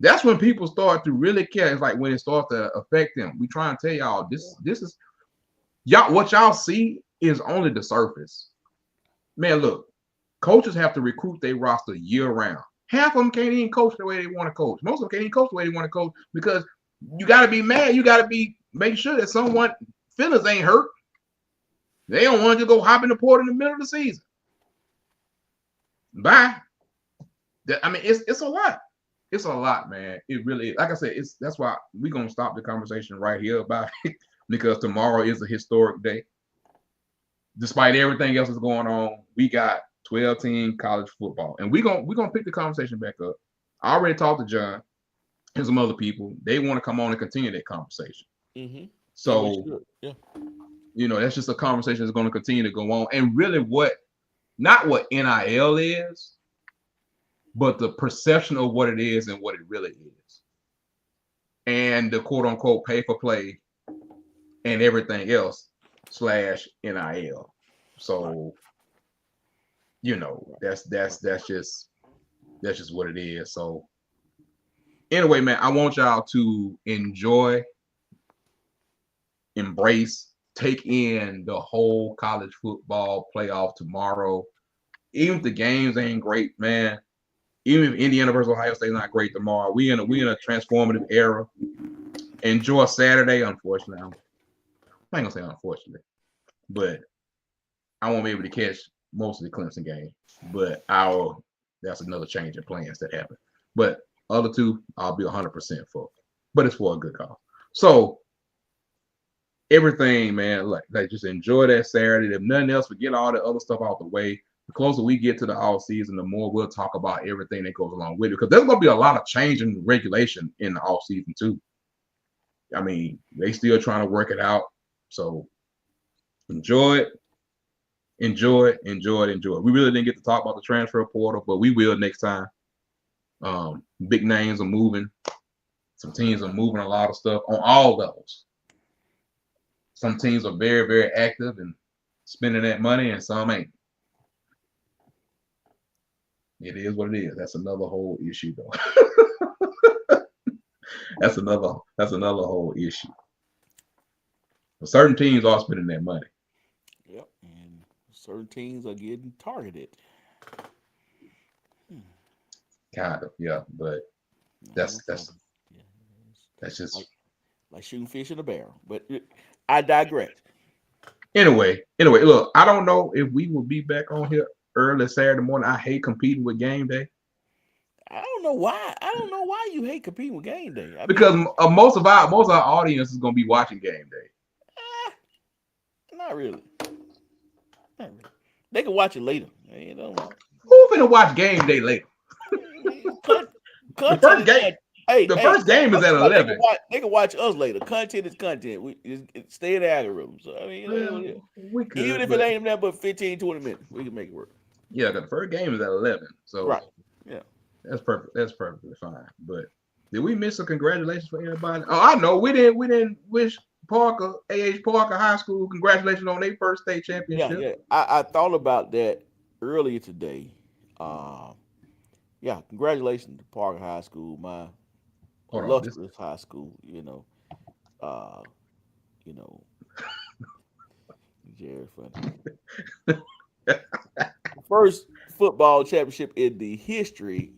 That's when people start to really care. It's like when it starts to affect them. We try and tell y'all this is y'all, what y'all see is only the surface. Man, look, coaches have to recruit their roster year round. Half of them can't even coach the way they want to coach. Most of them can't even coach the way they want to coach, because you got to be mad. You got to be make sure that someone feelings ain't hurt. They don't want to go hop in the port in the middle of the season. Bye. I mean, it's a lot. It's a lot, man. It really is. Like I said, that's why we're gonna stop the conversation right here about it, because tomorrow is a historic day. Despite everything else that's going on, we got 12-team college football, and we're gonna pick the conversation back up. I already talked to John and some other people. They want to come on and continue that conversation. Mm-hmm. So, yeah, that's just a conversation that's going to continue to go on. And really, not what NIL is, but the perception of what it is and what it really is, and the quote unquote pay for play and everything else /NIL. So, that's just what it is. So anyway, man, I want y'all to enjoy, embrace, take in the whole college football playoff tomorrow. Even if the games ain't great, man. Even if Indiana versus Ohio State is not great tomorrow, we in a transformative era. Enjoy Saturday. Unfortunately, I ain't gonna say unfortunately, but I won't be able to catch most of the Clemson game. But that's another change in plans that happened. But other two, I'll be 100% for. But it's for a good cause. So everything, man, like just enjoy that Saturday. If nothing else, forget all the other stuff out the way. The closer we get to the off season, the more we'll talk about everything that goes along with it. Because there's going to be a lot of change in regulation in the off season too. I mean, they still trying to work it out. So enjoy it. Enjoy it. Enjoy it. Enjoy it. We really didn't get to talk about the transfer portal, but we will next time. Big names are moving. Some teams are moving a lot of stuff on all levels. Some teams are very, very active and spending that money, and some ain't. It is what it is. That's another whole issue, though. That's another whole issue. But certain teams are spending that money. Yep, and certain teams are getting targeted. Kind of, yeah, but that's just like shooting fish in a barrel. But I digress. Anyway, look, I don't know if we will be back on here early Saturday morning. I hate competing with game day. I don't know why. I don't know why you hate competing with game day. Because most of our audience is going to be watching game day. Not really. They can watch it later. Who's gonna watch game day later? The first game. The first game is at 11. They can watch us later. Content is content. We stay in the algorithm. So I mean, we could, even if it ain't that but 15, 20 minutes, we can make it work. Yeah, the first game is at 11. So right. Yeah. That's perfect. That's perfectly fine. But did we miss a congratulations for anybody? Oh, I know. We didn't wish Parker, A.H. Parker High School, congratulations on their first state championship. Yeah. I thought about that earlier today. Congratulations to Parker High School, my illustrious high school. Very funny. First football championship in the history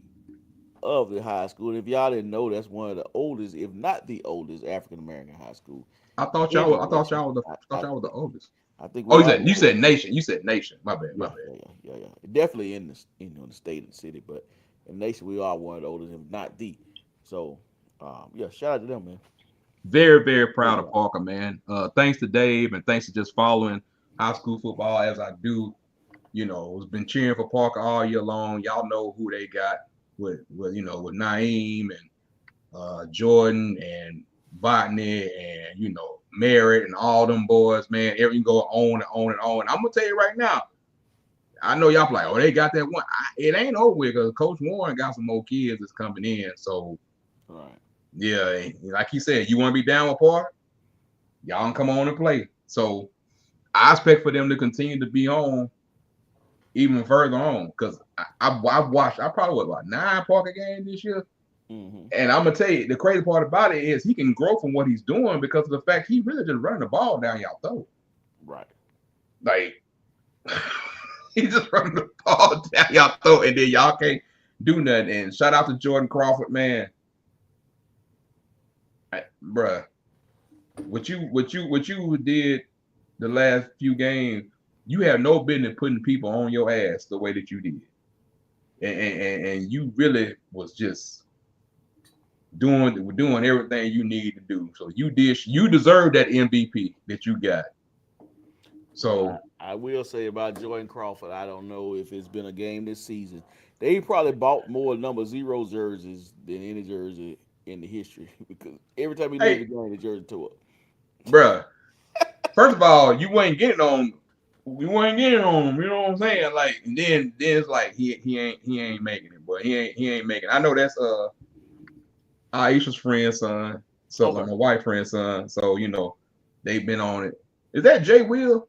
of the high school. And if y'all didn't know, that's one of the oldest, if not the oldest, African American high school. I thought y'all were the oldest. I think. You said nation. You said nation. My bad. Yeah. Definitely in the state and city, but in the nation we are one of the oldest, if not the. So, shout out to them, man. Very, very proud of Parker, man. Thanks to Dave, and thanks to just following high school football as I do. Has been cheering for Parker all year long. Y'all know who they got with Naeem and Jordan and Botany and Merritt and all them boys, man. Everything go on and on and on. I'm gonna tell you right now. I know y'all like, oh, they got that one. It ain't over with because Coach Warren got some more kids that's coming in. So, right. Yeah, like he said, you want to be down with Park? Y'all can come on and play. So, I expect for them to continue to be on even further on because I watched. I probably was about 9 Parker games this year. Mm-hmm. And I'm gonna tell you, the crazy part about it is he can grow from what he's doing because of the fact he really just running the ball down y'all throat. Right. Like he just running the ball down y'all throat, and then y'all can't do nothing. And shout out to Jordan Crawford, man. Bruh, what you did the last few games, you have no business putting people on your ass the way that you did. And you really was just doing everything you need to do. So you deserve that MVP that you got. So I will say about Jordan Crawford, I don't know if it's been a game this season. They probably bought more number 0 jerseys than any jersey in the history because every time he leaves the game, the jersey tore up. Bruh, first of all, you ain't getting on him. You know what I'm saying? Like, and then it's like he ain't making it, boy. He ain't making it. I know that's Aisha's friend's son, so Okay. like my wife's friend's son. So they've been on it. Is that Jay Will?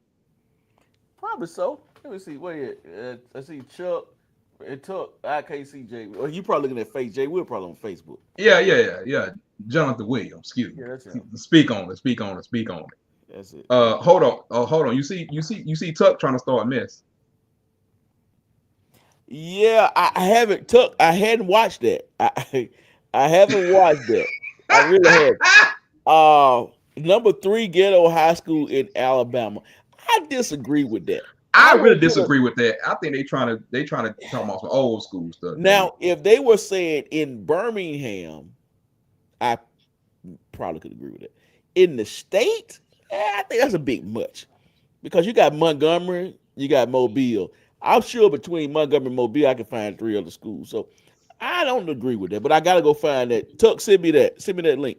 Probably so. Let me see. Wait, I see Chuck. It took. I can't see Jay. Well, you probably looking at face. Jay Will probably on Facebook. Yeah. Jonathan Williams. Excuse me. Yeah, that's him. Speak on it. That's it. Hold on. You see Tuck trying to start a mess. Yeah, I haven't took. I hadn't watched that. I haven't watched that. I really have. Number 3 ghetto high school in Alabama. I disagree with that. I really disagree with that. I think they trying to talk about some old school stuff. Now, if they were saying in Birmingham, I probably could agree with it. In the state, I think that's a bit much because you got Montgomery, you got Mobile. I'm sure between Montgomery and Mobile, I can find 3 other schools. So I don't agree with that, but I got to go find that. Tuck, send me that link.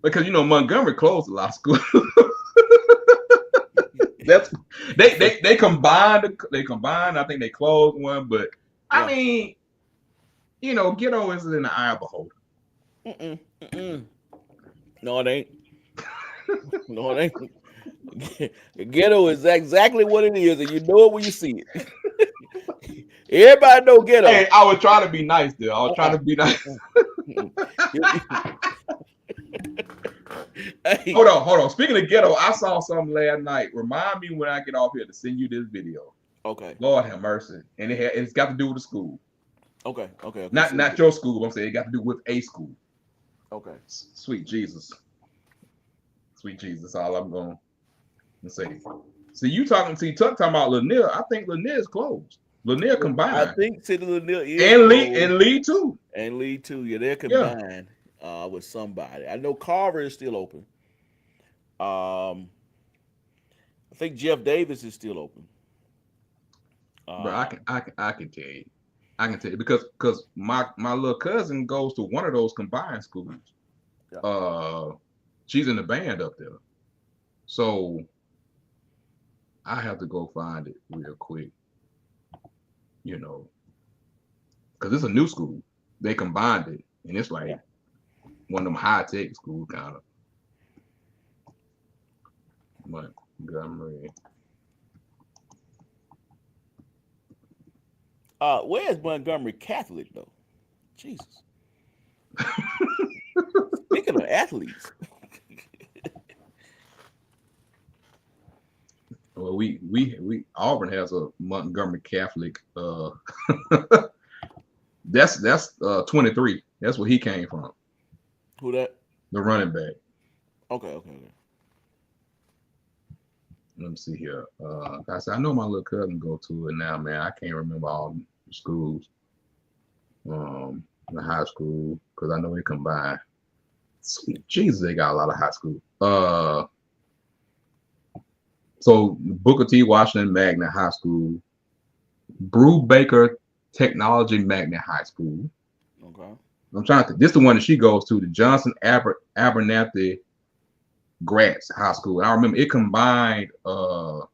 Because Montgomery closed a lot of schools. That's they combined. I think they closed one, but I mean, ghetto is in the eye of the beholder. No, it ain't. No, it ain't. Ghetto is exactly what it is, and you know it when you see it. Everybody know ghetto. Hey, I was trying to be nice there. Hey. Hold on. Speaking of ghetto, I saw something last night. Remind me when I get off here to send you this video. Okay. Lord have mercy. And it's got to do with the school. Okay. Not your school. I'm saying it got to do with a school. Okay. Sweet Jesus. All I'm going to say. See, Tuck talking about Lanier. I think Lanier is closed. Lanier combined. I think City Lanier is and Lee too. And Lee too. Yeah, they're combined. With somebody. I know Carver is still open. I think Jeff Davis is still open. But I can tell you. I can tell you because my little cousin goes to one of those combined schools. Yeah. She's in the band up there. So I have to go find it real quick. Because it's a new school. They combined it. And it's like one of them high-tech schools kind of. Montgomery. Where's Montgomery Catholic though? Jesus. Speaking of athletes. Well, we Auburn has a Montgomery Catholic. That's 23. That's where he came from. Who that? The running back. Okay. Let me see here. I know my little cousin go to it now, man. I can't remember all the schools. The high school, because I know they combine. Sweet Jesus, they got a lot of high school. So Booker T. Washington Magnet High School, Brew Baker Technology Magnet High School. Okay. I'm trying to think. This is the one that she goes to, the Johnson Abernathy Gratz High School. And I remember it combined. I'm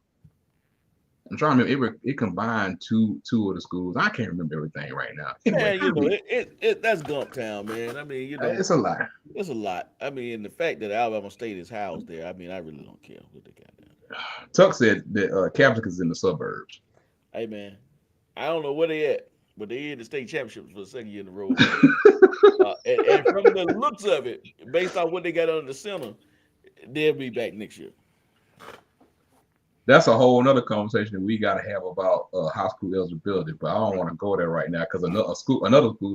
trying to remember. It combined two of the schools. I can't remember everything right now. Anyway, Man, that's Gump Town, man. I mean, it's a lot. it's a lot. I mean, the fact that Alabama State is housed there, I mean, I really don't care what they got there. Tuck said that Catholic is in the suburbs. Hey, man, I don't know where they at, but they in the state championships for the second year in a row. And from the looks of it, based on what they got under the center, they'll be back next year. That's a whole nother conversation we got to have about high school eligibility, but I don't want to go there right now because another school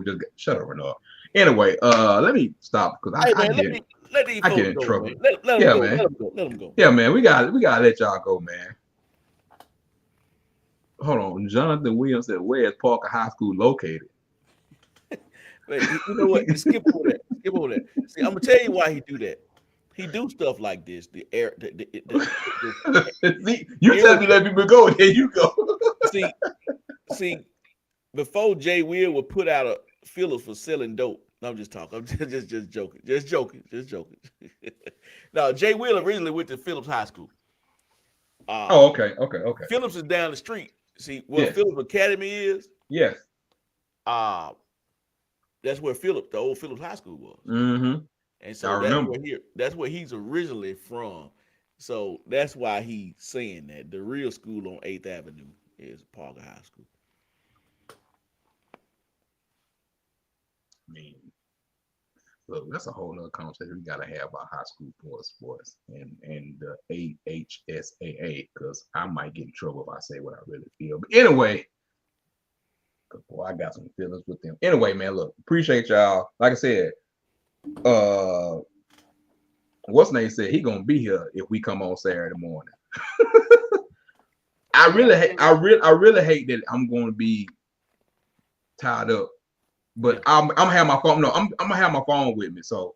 just got shut up, Renard. Anyway, let me stop because I get in trouble. Let them Yeah, go. man. Let them go. Yeah, man, we gotta let y'all go, man. Hold on, Jonathan Williams said, "Where is Parker High School located?" But you know what? Skip over that. Skip over that. See, I'm gonna tell you why he do that. He do stuff like this. See, you tell me let people go, there you go. see, before Jay Will would put out a fillers for selling dope. I'm just talking. I'm just joking. Just joking. No, Jay Will originally went to Phillips High School. Okay. Phillips is down the street. See where Phillips Academy is? Yes. That's where the old Phillips High School was. Mm-hmm. And so that's where he's originally from. So that's why he's saying that the real school on 8th Avenue is Parker High School. I mean, look, that's a whole nother conversation we gotta have about high school sports and the AHSAA, because I might get in trouble if I say what I really feel. But anyway, boy, I got some feelings with them. Anyway, man, look, appreciate y'all. Like I said, what's name said he gonna be here if we come on Saturday morning. I really hate that I'm going to be tied up, but I'm gonna have my phone. No, I'm gonna have my phone with me, so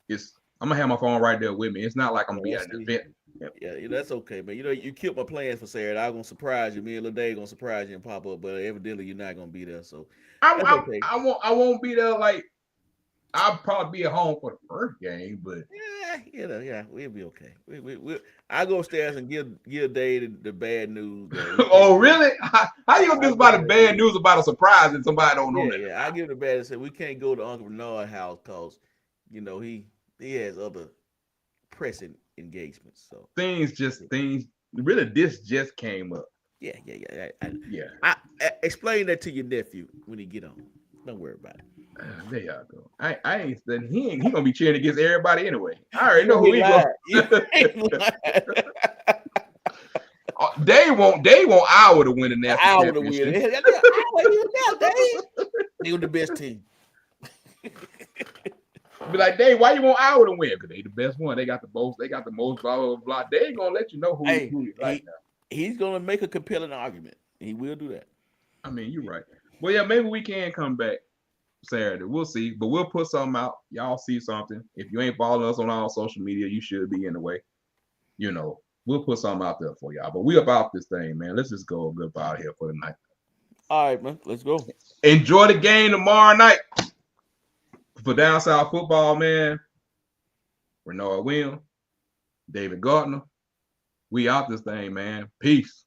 I'm gonna have my phone right there with me. It's not like I'm gonna be at an event. Yeah, that's okay, man. You know, you killed my plans for Saturday. I'm gonna surprise you. Me and Lil Dave gonna surprise you and pop up, but evidently you're not gonna be there. So I won't be there. Like, I'll probably be at home for the first game, but we'll be okay. I go upstairs and give Dave the bad news. Oh, really? How you gonna give somebody bad news about a surprise and somebody don't know that? Yeah, I give the bad and say we can't go to Uncle Bernard's house because he has other pressing engagements. So things really this just came up. Yeah. I explain that to your nephew when he get on. Don't worry about it. There y'all go. I ain't said he gonna be cheering against everybody anyway. I already know who he goes. They want Iowa to win the national championship. They were the best team. Be like, Dave, why you want Iowa to win? Because they the best one. They got the most. They got the most. Blah blah blah. They ain't gonna let you know who you like now. He's gonna make a compelling argument. He will do that. I mean, you're right. Well, yeah, maybe we can come back Saturday. We'll see, but we'll put something out. Y'all see something. If you ain't following us on all social media, you should be anyway. We'll put something out there for y'all. But we about this thing, man. Let's just go goodbye here for the night. All right, man. Let's go. Enjoy the game tomorrow night for Down South football, man. Renard Williams, David Gardner. We out this thing, man. Peace.